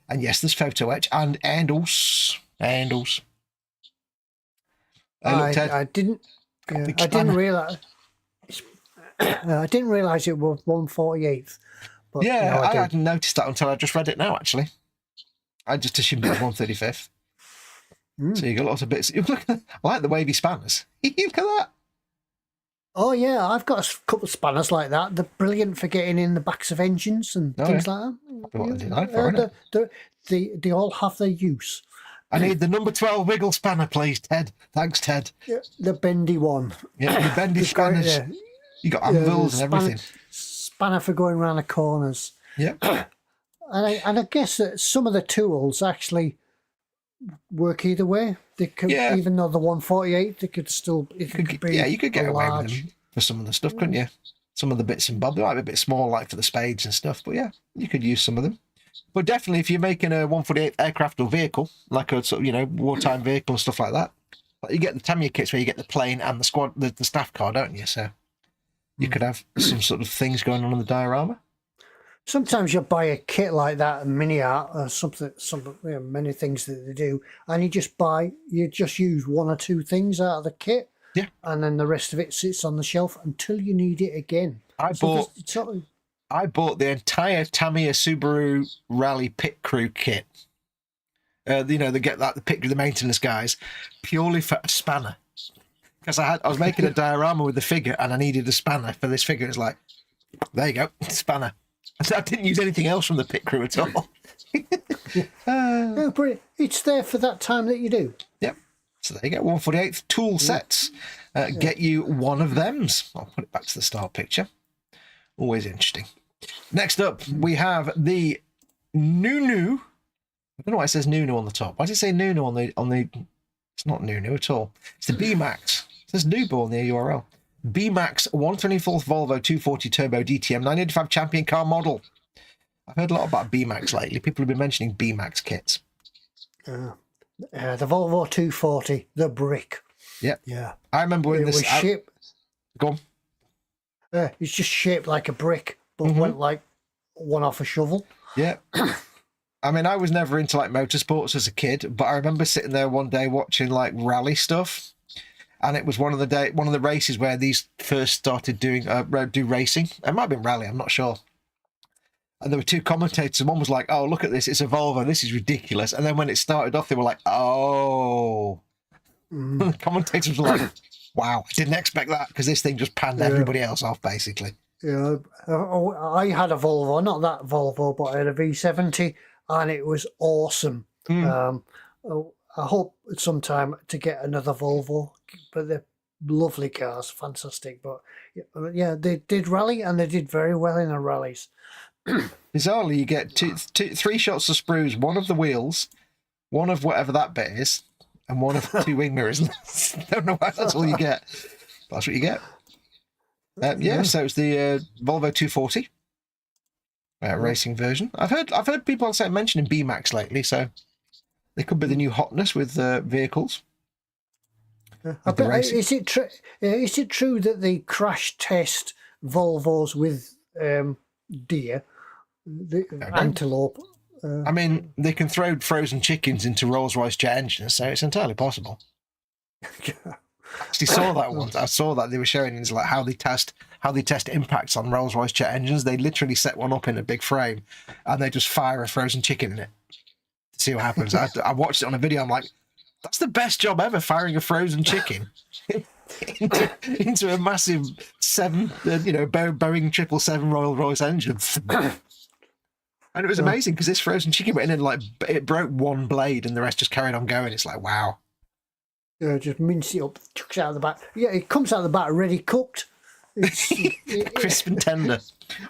And yes, there's photo etch and handles. I didn't realize. I didn't realize it was 148th. But yeah, I hadn't noticed that until I just read it now. Actually, I just assumed it was 135th. So you got lots of bits. I like the wavy spanners. Look at that. Oh yeah, I've got a couple of spanners like that. They're brilliant for getting in the backs of engines and things like that. What are they like for, they all have their use. I need the number 12 wiggle spanner, please, Ted. Thanks, Ted. Yeah, the bendy one. Yeah, the bendy spanners. You got anvils and everything. Spanner for going around the corners. Yeah. and I guess that some of the tools actually work either way. They could, even though the 148, they could still. You could get away with them for some of the stuff, couldn't you? Some of the bits and bobs. They might be a bit small, like for the spades and stuff, but yeah, you could use some of them. But definitely, if you're making a 148 aircraft or vehicle, like a sort of, wartime vehicle and stuff like that, you get the Tamiya kits where you get the plane and the squad, the staff car, don't you? So you could have some sort of things going on in the diorama. Sometimes you buy a kit like that, a mini art or something, many things that they do, and you just use one or two things out of the kit, and then the rest of it sits on the shelf until you need it again. I bought the entire Tamiya Subaru Rally pit crew kit. They get the pit crew, the maintenance guys, purely for a spanner. Because I was making a diorama with the figure and I needed a spanner for this figure. It's like, there you go, spanner. I didn't use anything else from the pit crew at all. But it's there for that time that you do. Yep. So there you go, 148th tool sets. Get you one of thems. I'll put it back to the start picture. Always interesting. Next up, we have the Nunu. I don't know why it says Nunu on the top. Why does it say Nunu on the? It's not Nunu at all. It's the B-Max. It says Nubu on the URL. B-Max 124th Volvo 240 Turbo DTM 985 champion car model. I've heard a lot about B-Max lately. People have been mentioning B-Max kits. The Volvo 240, the brick. Yep. Yeah. I remember when this... shaped... Go on. It's just shaped like a brick, but went like one off a shovel. Yeah. I mean, I was never into like motorsports as a kid, but I remember sitting there one day watching like rally stuff. And it was one of the races where these first started do racing. It might have been rally, I'm not sure. And there were two commentators, and one was like, "Oh, look at this! It's a Volvo. This is ridiculous." And then when it started off, they were like, "Oh." The commentators were like, "Wow, I didn't expect that," because this thing just panned everybody else off, basically. Yeah, I had a Volvo, not that Volvo, but I had a V70, and it was awesome. I hope sometime to get another Volvo, but they're lovely cars, fantastic. But yeah, they did rally and they did very well in the rallies. Bizarrely, you get three shots of sprues, one of the wheels, one of whatever that bit is, and one of two wing mirrors. Don't know why that's all you get. That's what you get. So it's the Volvo 240 racing version. I've heard people mentioning B-Max lately, so. They could be the new hotness with vehicles. Is it true? Is it true that they crash test Volvos with deer, antelope? I mean, they can throw frozen chickens into Rolls-Royce jet engines, so it's entirely possible. I actually saw that once. I saw that they were showing it's like how they test impacts on Rolls-Royce jet engines. They literally set one up in a big frame, and they just fire a frozen chicken in it. See what happens. I watched it on a video. I'm like, that's the best job ever, firing a frozen chicken into a massive Boeing 777 Rolls-Royce engine. And it was amazing because this frozen chicken went in and like it broke one blade and the rest just carried on going. It's like, wow. Yeah, just mince it up, chucks it out of the back. Yeah, it comes out of the back ready cooked. Crisp and tender.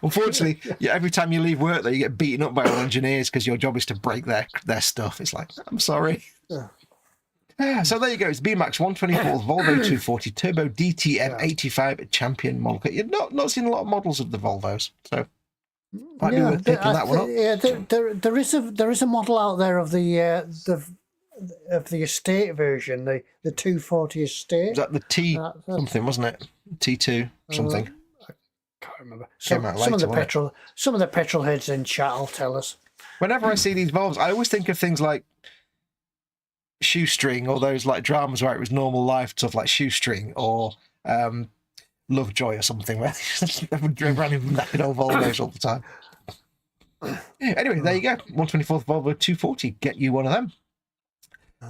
Unfortunately, every time you leave work, though, you get beaten up by all engineers because your job is to break their stuff. It's like, I'm sorry. So there you go. It's BMAX 124 Volvo 240 Turbo DTM 85 Champion model kit. You've not seen a lot of models of the Volvos, so might be worth picking that one up. Yeah, there is a model out there of the estate version, the 240 estate. Was that the T something, wasn't it? T2 something. I can't remember. Came out later, Some of the petrol heads in chat will tell us. Whenever I see these Volvos, I always think of things like Shoestring, or those like dramas where it was normal life stuff like Shoestring or Lovejoy or something, where they ran in knackered old Volvos all the time. Anyway, there you go. 124th Volvo 240. Get you one of them.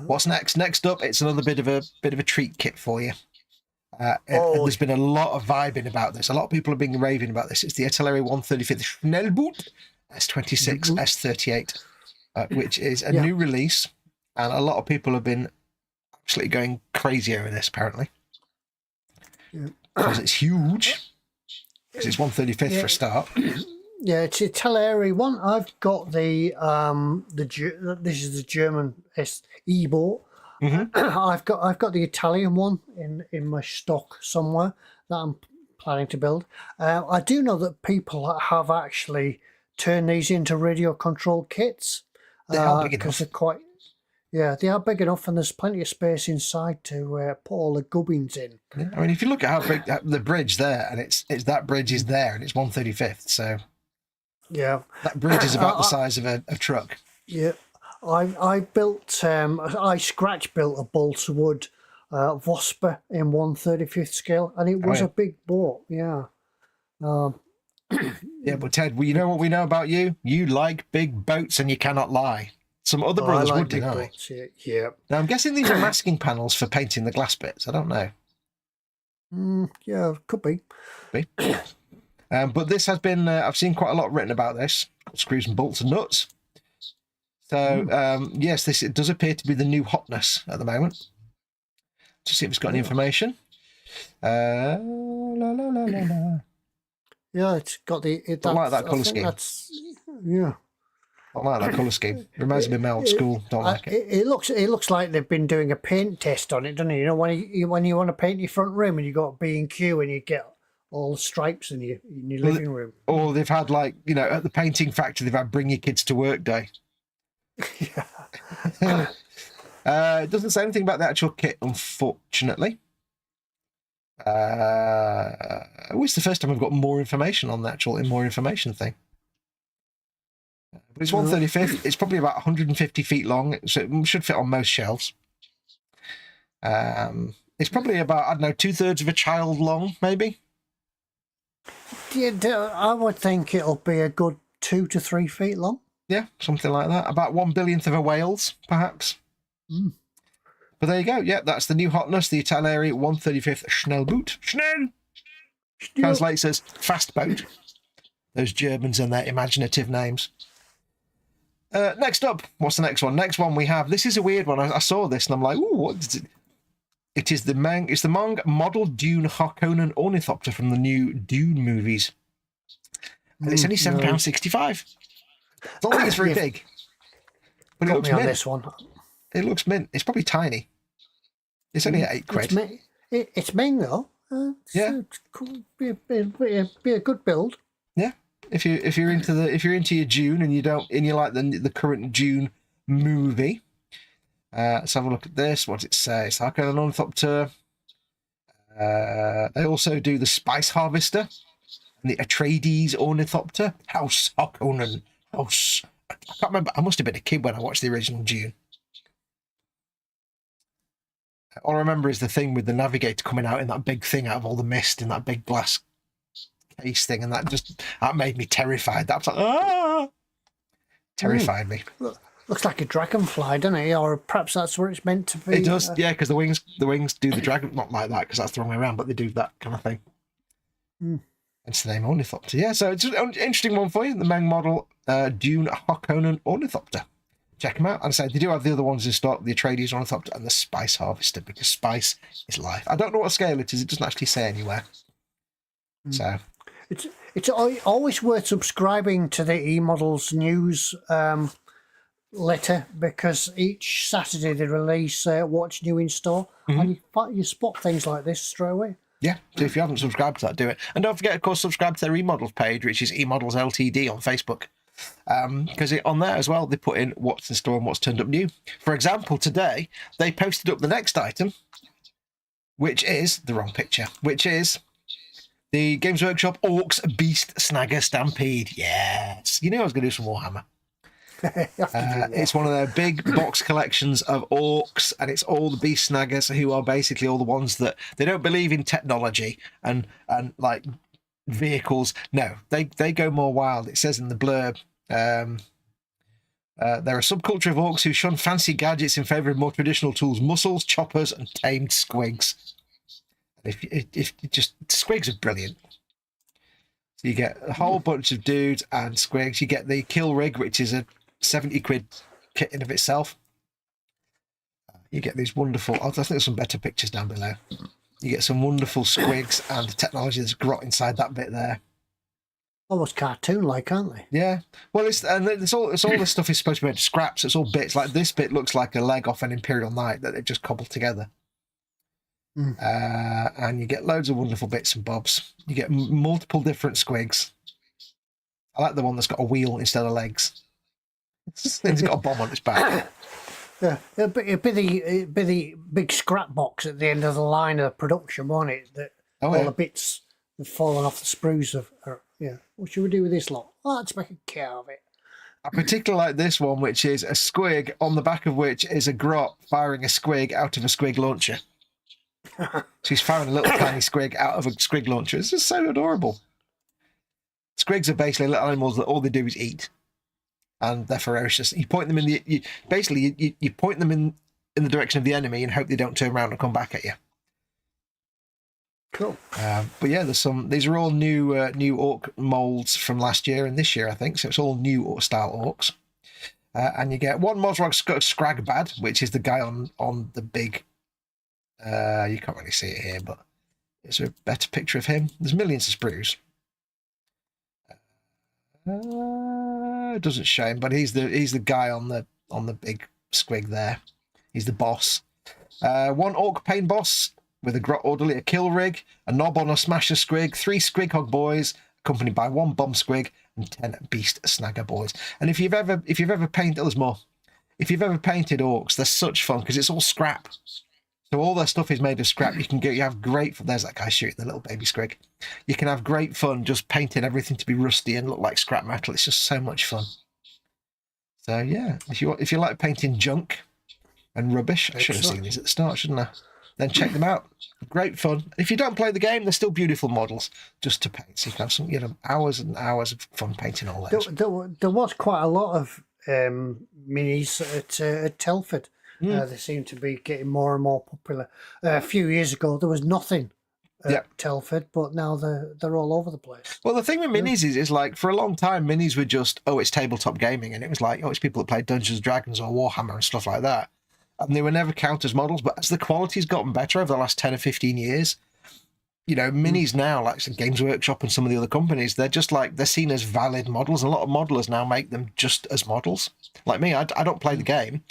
What's next? Next up, it's another bit of a treat kit for you. And there's been a lot of vibing about this. A lot of people have been raving about this. It's the Italeri 135th Schnellboot S26 S38, which is a new release. And a lot of people have been absolutely going crazy over this, apparently. Because it's huge. Because it's 135th for a start. Yeah, it's a Teleri one. I've got this is the German e-boat. I've got the Italian one in my stock somewhere that I'm planning to build. I do know that people have actually turned these into radio control kits. They are big enough. They're quite. Yeah, they are big enough, and there's plenty of space inside to put all the gubbins in. Yeah, I mean, if you look at how big the bridge there, and it's that bridge is there, and it's 135th, so yeah, that bridge is about the size of a truck. Yeah, I scratch built a balsa wood Vosper in 135th scale, and it was a big boat. Yeah. Yeah, but Ted, well, you know what we know about you? You like big boats, and you cannot lie. Some other brothers would do, don't they? Yeah. Now, I'm guessing these are masking panels for painting the glass bits. I don't know. Yeah, could be. But this has been, I've seen quite a lot written about this. Screws and bolts and nuts. So, yes, it does appear to be the new hotness at the moment. Let's see if it's got any information. Yeah, it's got the... I like that colour scheme. Yeah. I like that colour scheme. Reminds me of my old school. Don't like it. It looks like they've been doing a paint test on it, doesn't it? You know, when you want to paint your front room and you got B&Q and you get all the stripes in your living room. Or they've had, like, you know, at the painting factory, they've had bring your kids to work day. Yeah. It doesn't say anything about the actual kit, unfortunately. It's the first time I've got more information on the actual more information thing. But it's 135th. It's probably about 150 feet long, so it should fit on most shelves. It's probably about, I don't know, 2/3 of a child long, maybe. Yeah, I would think it'll be a good 2 to 3 feet long. Yeah, something like that. About 1/1000th of a Wales, perhaps. But there you go. Yeah, that's the new hotness, the Italeri 135th Schnellboot. Schnell! Translates as fast boat. Those Germans and their imaginative names. Next up, what's the next one? Next one we have, this is a weird one. I saw this and I'm like, ooh, what is it? It's the Mong Model Dune Harkonnen Ornithopter from the new Dune movies. And it's only £7.65. I don't think it's very big. But it looks mint. This one. It looks mint. It's probably tiny. It's only at £8. It's Ming though. Yeah. It could be a good build. Yeah. If you're into your Dune and you like the current Dune movie, let's have a look at this. What does it say? It's Harkonnen Ornithopter. They also do the Spice Harvester and the Atreides Ornithopter. House Harkonnen. House. I can't remember. I must have been a kid when I watched the original Dune. All I remember is the thing with the navigator coming out in that big thing out of all the mist in that big glass case thing, and that made me terrified. That was like, ah! Terrified me. Looks like a dragonfly, doesn't it? Or perhaps that's what it's meant to be. It does, yeah, because the wings do the dragon, not like that, because that's the wrong way around, but they do that kind of thing. Hence the name Ornithopter. Yeah, so it's an interesting one for you, the Meng model Dune Harkonnen Ornithopter. Check them out. And I say they do have the other ones in stock, the Atreides Ornithopter and the Spice Harvester, because spice is life. I don't know what scale it is. It doesn't actually say anywhere. So it's always worth subscribing to the eModels news letter, because each Saturday they release what's new in store, and you spot things like this straight away. Yeah, so if you haven't subscribed to that, do it. And don't forget, of course, subscribe to their eModels page, which is eModels Ltd on Facebook. Because on there as well, they put in what's in store and what's turned up new. For example, today, they posted up the next item, which is the wrong picture, which is the Games Workshop Orcs Beast Snagger Stampede. Yes. You knew I was going to do some Warhammer. It's one of their big box collections of orcs, and it's all the beast snaggers, who are basically all the ones that they don't believe in technology and like vehicles. No, they go more wild. It says in the blurb, they're a subculture of orcs who shun fancy gadgets in favour of more traditional tools, muscles, choppers, and tamed squigs. If just squigs are brilliant. So you get a whole bunch of dudes and squigs. You get the kill rig, which is a 70 quid kit in of itself. You get these wonderful, I think there's some better pictures down below. You get some wonderful squigs and the technology that's got inside that bit there. Almost cartoon-like, aren't they? Yeah. Well, it's all this stuff is supposed to be made of scraps. It's all bits. Like this bit looks like a leg off an Imperial Knight that they've just cobbled together. And you get loads of wonderful bits and bobs. You get multiple different squigs. I like the one that's got a wheel instead of legs. It's got a bomb on its back. Yeah, it'd be the big scrap box at the end of the line of production, won't it? That all the bits have fallen off the sprues of. Yeah, what should we do with this lot? Let's make a kit out of it. I particularly like this one, which is a squig on the back of which is a grot firing a squig out of a squig launcher. So he's firing a little tiny squig out of a squig launcher. It's just so adorable. Squigs are basically little animals that all they do is eat. And they're ferocious. You point them in the you point them in the direction of the enemy and hope they don't turn around and come back at you. Cool. But yeah, there's some. These are all new orc molds from last year and this year, I think. So it's all new orc style orcs. And you get one Mosrog Scragbad, which is the guy on the big. You can't really see it here, but it's a better picture of him. There's millions of sprues. It doesn't show him, but he's the guy on the big squig there. He's the boss. One orc pain boss with a grot orderly, a kill rig, a knob on a smasher squig, 3 squig hog boys, accompanied by 1 bomb squig and 10 beast snagger boys. And if you've ever painted, there's more. If you've ever painted orcs, they're such fun because it's all scrap. So all their stuff is made of scrap. You have great fun. There's that guy shooting the little baby squig. You can have great fun just painting everything to be rusty and look like scrap metal. It's just so much fun. So yeah, if you like painting junk and rubbish, I should have seen these at the start, shouldn't I? Then check them out. Great fun. If you don't play the game, they're still beautiful models just to paint. So you can have some, hours and hours of fun painting all those. There was quite a lot of minis at Telford. They seem to be getting more and more popular. A few years ago, there was nothing at Telford, but now they're all over the place. Well, the thing with minis is like, for a long time, minis were just, it's tabletop gaming. And it was like, it's people that play Dungeons & Dragons or Warhammer and stuff like that. And they were never counted as models. But as the quality's gotten better over the last 10 or 15 years, minis now, like Games Workshop and some of the other companies, they're just like, they're seen as valid models. And a lot of modelers now make them just as models. Like me, I don't play the game.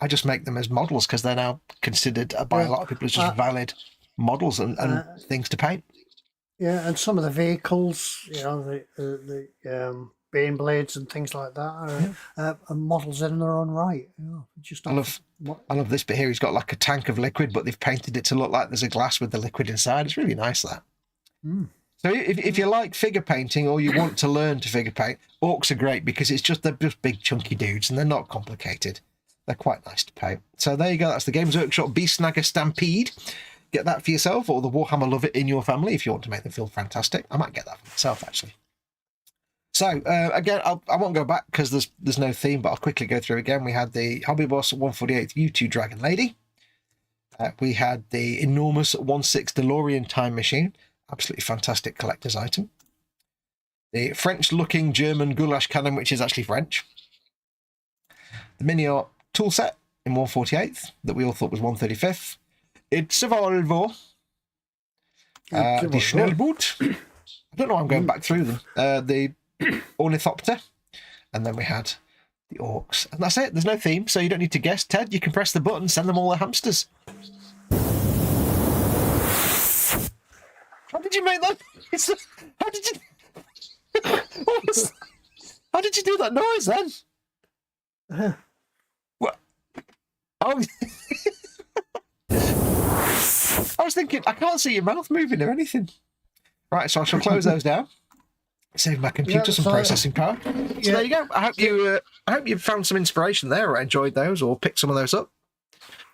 I just make them as models because they're now considered by a lot of people as just valid models and things to paint. Yeah, and some of the vehicles, the Bane blades and things like that are models in their own right. I love this bit here. He's got like a tank of liquid, but they've painted it to look like there's a glass with the liquid inside. It's really nice, that. So if you like figure painting or you want to learn to figure paint, orcs are great because they're just big chunky dudes and they're not complicated. They're quite nice to paint. So there you go. That's the Games Workshop Beast Snagger Stampede. Get that for yourself, or the Warhammer Lover in your family if you want to make them feel fantastic. I might get that for myself, actually. So again, I won't go back because there's no theme, but I'll quickly go through again. We had the Hobby Boss 148th U2 Dragon Lady. We had the enormous 1/6 DeLorean Time Machine. Absolutely fantastic collector's item. The French-looking German Goulash Cannon, which is actually French. The Mini Art tool set in 1/48th that we all thought was 1/35th. It's a Volvo. The Schnellboot. I don't know why I'm going back through them. The ornithopter, and then we had the orcs. And that's it. There's no theme, so you don't need to guess. Ted, you can press the button, send them all the hamsters. How did you make that? How did you... How did you do that noise then? What? Oh... I was thinking, I can't see your mouth moving or anything. Right, so I shall close those down. Save my computer some processing power. So there you go. I hope you found some inspiration there, or enjoyed those, or picked some of those up.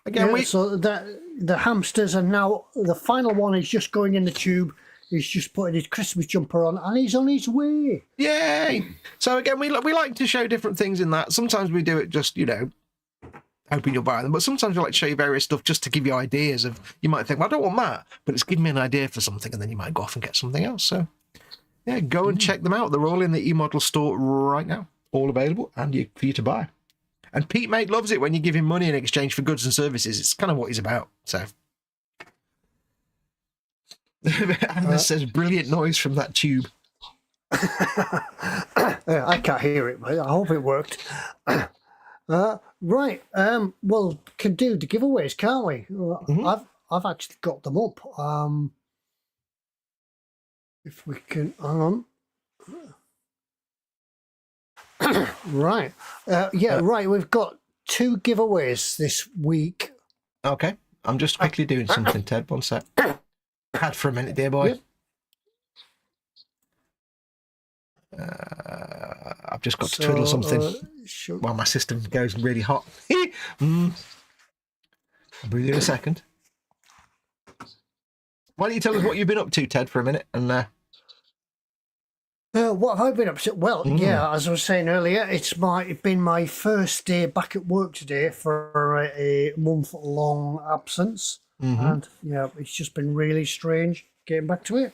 Again, so the hamsters are now, the final one is just going in the tube. He's just putting his Christmas jumper on, and he's on his way. Yay! So again, we like to show different things in that. Sometimes we do it just, hoping you'll buy them, but sometimes we like to show you various stuff just to give you ideas of, you might think, well, I don't want that, but it's giving me an idea for something, and then you might go off and get something else. So yeah, go and check them out. They're all in the eModels store right now, all available and for you to buy. And Pete Mate loves it when you give him money in exchange for goods and services. It's kind of what he's about. So Anna says, brilliant noise from that tube. I can't hear it, but I hope it worked. Right. Well, can do the giveaways, can't we? I've actually got them up. If we can, hang on. Right. Right. We've got 2 giveaways this week. Okay. I'm just quickly doing something, Ted. One sec. Had for a minute, dear boy. I've just got to twiddle something while my system goes really hot. I'll be there in a second. Why don't you tell us what you've been up to, Ted, for a minute? And what have I been up to? Well, yeah, as I was saying earlier, it's been my first day back at work today for a month-long absence, and yeah, it's just been really strange getting back to it.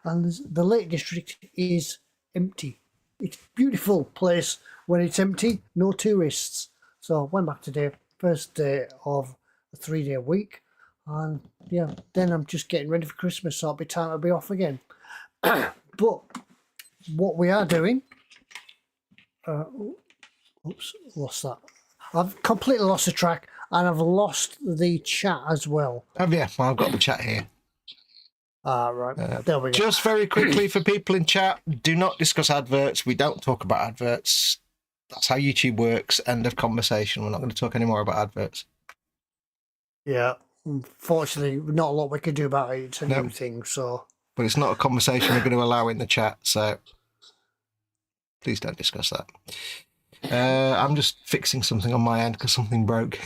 And the Lake District is empty. It's a beautiful place when it's empty, no tourists. So I went back today, first day of a 3-day week, and yeah, then I'm just getting ready for Christmas, so it'll be time to be off again. But what we are doing, oops, lost that. I've completely lost the track, and I've lost the chat as well. Have you? Well, I've got the chat here. Right, there we go. Just very quickly for people in chat, do not discuss adverts. We don't talk about adverts. That's how YouTube works. End of conversation. We're not going to talk anymore about adverts. Yeah, unfortunately, not a lot we can do about it. It's a new thing, so. But it's not a conversation we're going to allow in the chat, so please don't discuss that. I'm just fixing something on my end because something broke.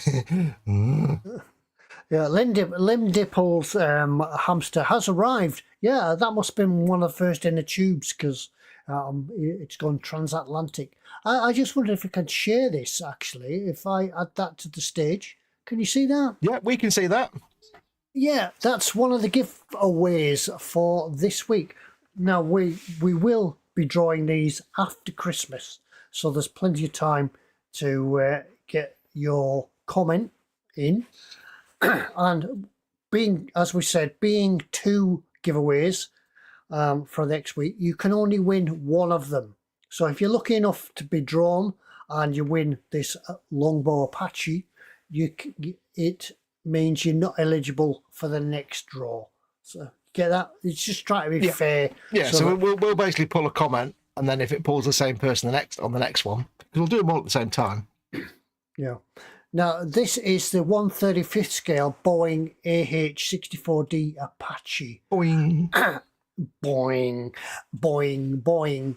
Yeah, Lim Dipple's hamster has arrived. Yeah, that must have been one of the first in the tubes because it's gone transatlantic. I just wonder if we can share this, actually, if I add that to the stage. Can you see that? Yeah, we can see that. Yeah, that's one of the giveaways for this week. Now, we will be drawing these after Christmas, so there's plenty of time to get your comment in. And being, as we said, being 2 giveaways for next week, you can only win one of them. So if you're lucky enough to be drawn and you win this longbow Apache, it means you're not eligible for the next draw. So get that? It's just trying to be fair. Yeah, so we'll basically pull a comment, and then if it pulls the same person on the next one, because we'll do them all at the same time. Yeah. Now, this is the 1/35th scale Boeing AH-64D Apache. Boing. Boing, boing, boing.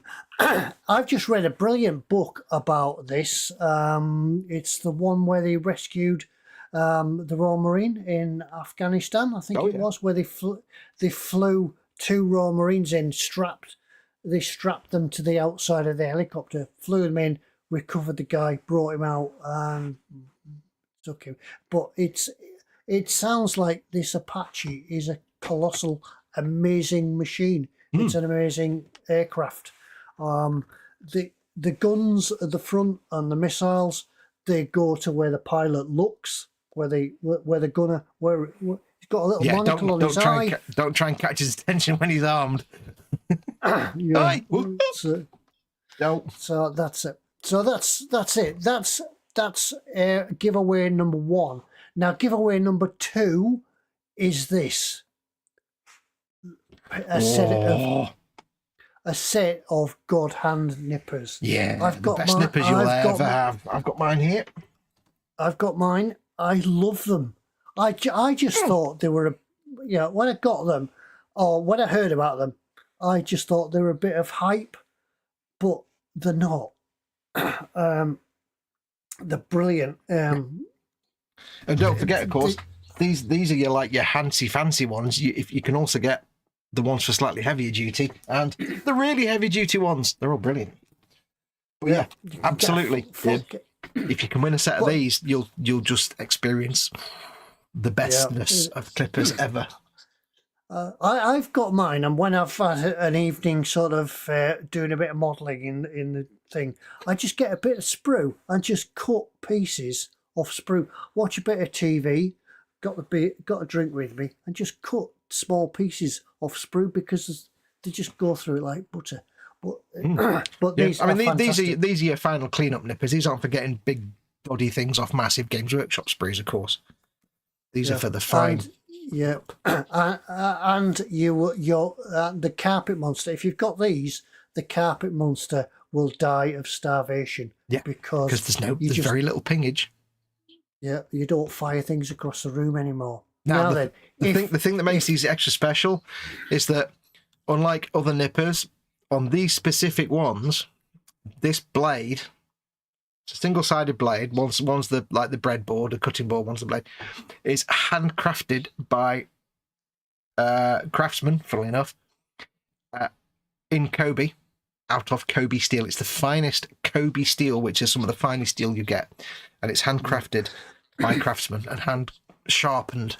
I've just read a brilliant book about this. It's the one where they rescued the Royal Marine in Afghanistan, I think was, where they flew 2 Royal Marines in, they strapped them to the outside of the helicopter, flew them in, recovered the guy, brought him out, and took him. But it sounds like this Apache is a colossal, amazing machine. It's an amazing aircraft. The guns at the front and the missiles, they go to where the pilot looks, where the gunner, where he's got a little monocle on his eye. Don't try and catch his attention when he's armed. Yeah. Hey, whoop. So, No. so that's it. So that's it. That's giveaway number 1. Now giveaway number 2 is this. A set of God hand nippers. Yeah, I've got the best nippers you'll ever have. I've got mine here. I've got mine. I love them. I just thought they were, when I got them, or when I heard about them, I just thought they were a bit of hype, but they're not. They're brilliant. And don't forget, of course, these are your fancy ones. If you can also get the ones for slightly heavier duty and the really heavy duty ones. They're all brilliant. But yeah, absolutely. If you can win a set of these, you'll just experience the bestness of clippers ever. I've got mine, and when I've had an evening sort of doing a bit of modelling in the thing, I just get a bit of sprue and just cut pieces of sprue, watch a bit of TV, got a drink with me, and just cut small pieces of sprue because they just go through it like butter. But these, these are your final cleanup nippers. These aren't for getting big body things off massive Games Workshop sprues, of course. These are for the fine. Yep, and the carpet monster. If you've got these, the carpet monster will die of starvation. Yeah, because there's very little pingage. Yeah, you don't fire things across the room anymore. Now the thing that makes these extra special is that, unlike other nippers, on these specific ones, this blade, it's a single-sided blade. One's the breadboard, a cutting board. One's the blade. Is handcrafted by craftsmen, funnily enough, in Kobe, out of Kobe steel. It's the finest Kobe steel, which is some of the finest steel you get, and it's handcrafted by craftsmen and hand sharpened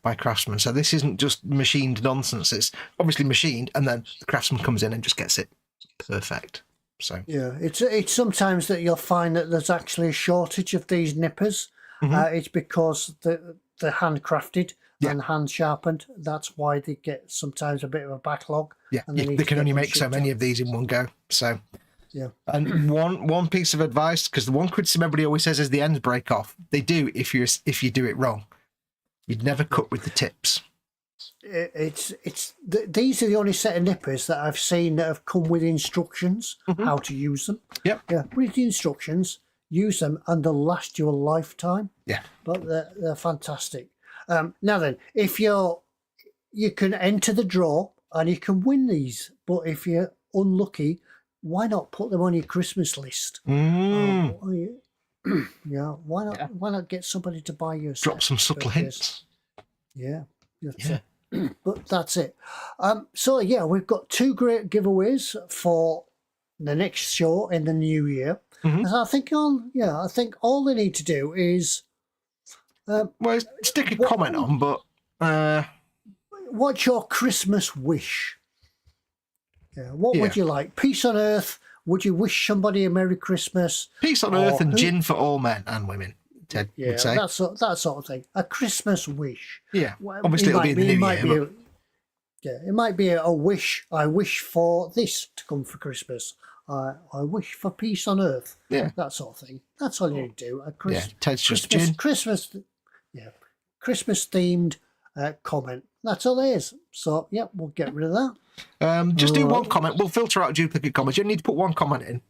by craftsmen. So this isn't just machined nonsense. It's obviously machined, and then the craftsman comes in and just gets it perfect. So yeah, it's sometimes that you'll find that there's actually a shortage of these nippers. It's because they're handcrafted and hand sharpened. That's why they get sometimes a bit of a backlog. Yeah, and they can only make so many of these in one go. So yeah. And one piece of advice, because the one criticism everybody always says is the ends break off. They do if you do it wrong. You'd never cut with the tips. These are the only set of nippers that I've seen that have come with instructions how to use them. Yep. Yeah, read the instructions, use them, and they'll last you a lifetime. Yeah. But they're fantastic. Now then, if you can enter the draw and you can win these, but if you're unlucky, why not put them on your Christmas list? Yeah, why not? Yeah. Why not get somebody to buy you a set? Drop some subtle hints. Yeah, but that's it. So yeah, we've got 2 great giveaways for the next show in the new year. And I think all they need to do is stick a comment on. But what's your Christmas wish? Yeah, what would you like? Peace on earth. Would you wish somebody a Merry Christmas? Peace on earth and gin for all men and women, Ted would say. that sort of thing. A Christmas wish. Yeah, obviously it'll be in the new year. It might be a wish. I wish for this to come for Christmas. I wish for peace on earth. Yeah. That sort of thing. That's all you need to do. Ted's just gin. Christmas themed comment. That's all there is. So, yeah, we'll get rid of that. Just do one comment. We'll filter out duplicate comments. You need to put one comment in.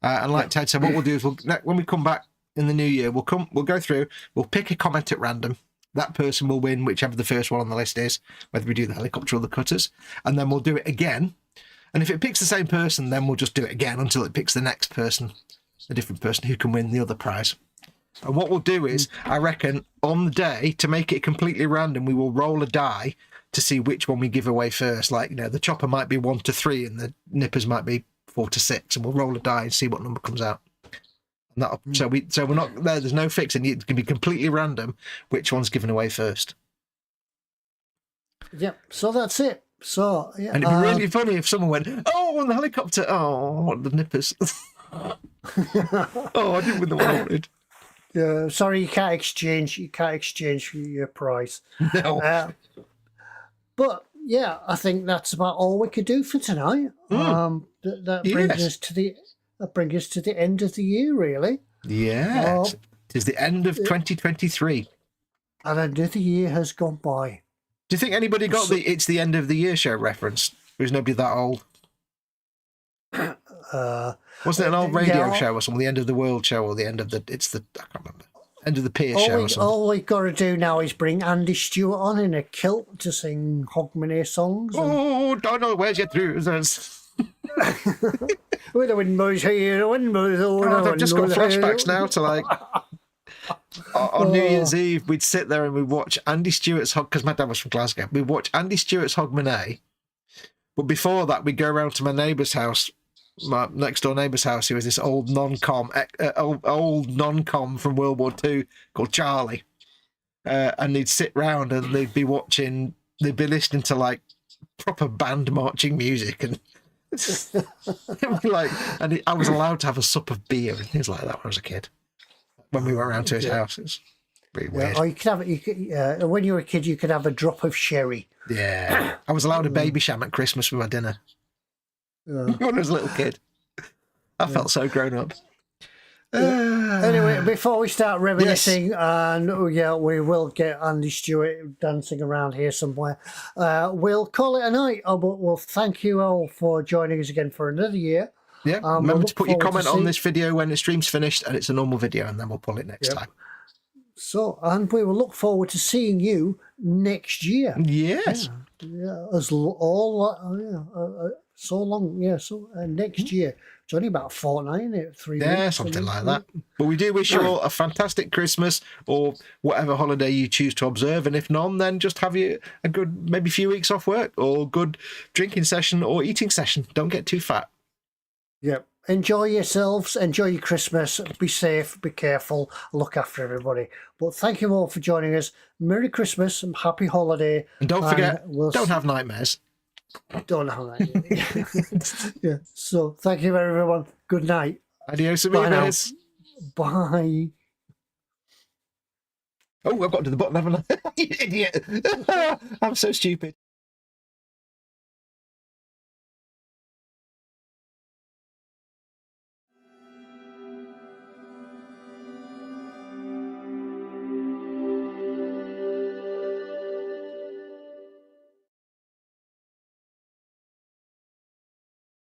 And like Ted said, what we'll do is when we come back in the new year, we'll go through, we'll pick a comment at random. That person will win whichever the first one on the list is, whether we do the helicopter or the cutters. And then we'll do it again. And if it picks the same person, then we'll just do it again until it picks the next person, a different person who can win the other prize. And what we'll do is, I reckon, on the day, to make it completely random, we will roll a die to see which one we give away first. Like, the chopper might be 1 to 3 and the nippers might be 4 to 6, and we'll roll a die and see what number comes out. And so we're not there. There's no fixing. It can be completely random which one's given away first. Yep. So that's it. So yeah. And it'd be really funny if someone went, "Oh, on the helicopter! Oh, the nippers! Oh, I didn't win the one I wanted." Yeah. Sorry, you can't exchange. You can't exchange your prize. No. But yeah, I think that's about all we could do for tonight. That brings us to the end of the year, really. Yeah, it is the end of 2023. And another year has gone by. Do you think anybody got the "It's the End of the Year" show reference? Or is nobody that old? Wasn't it an old radio show or something? The End of the World show or the end of the? I can't remember. End of the Pier show or something. All we got to do now is bring Andy Stewart on in a kilt to sing Hogmanay songs. Oh, Donald, where's your trousers? With the wind blows here, the wind blows over. I've just got flashbacks now to like on New Year's Eve. We'd sit there and we'd watch Andy Stewart's because my dad was from Glasgow. We'd watch Andy Stewart's Hogmanay, but before that, we'd go around to my neighbour's house. My next door neighbour's house. He was this old non-com from World War II called Charlie, and they'd sit round and they'd be listening to like proper band marching music and like, and I was allowed to have a sup of beer and things like that when I was a kid. When we went round to his house, it was really weird. Or when you were a kid, you could have a drop of sherry. Yeah, I was allowed a baby sham at Christmas with my dinner. When I was a little kid, I felt so grown up. Anyway, before we start reminiscing, and we will get Andy Stewart dancing around here somewhere. We'll call it a night. But we'll thank you all for joining us again for another year. Yeah, remember to put your comment on this video when the stream's finished, and it's a normal video, and then we'll pull it next time. So, and we will look forward to seeing you next year. Yes. Next year. It's only about a fortnight, isn't it? 3 weeks. Yeah, something like that. But we do wish you all a fantastic Christmas or whatever holiday you choose to observe. And if none, then just have you a good, maybe few weeks off work or good drinking session or eating session. Don't get too fat. Yep. Enjoy yourselves. Enjoy your Christmas. Be safe. Be careful. Look after everybody. But thank you all for joining us. Merry Christmas and happy holiday. And don't forget, don't have nightmares. Don't have that. Yeah. So thank you, everyone. Good night. Adios, amigos. Bye. Oh, I've got to the button, haven't I? You idiot. I'm so stupid.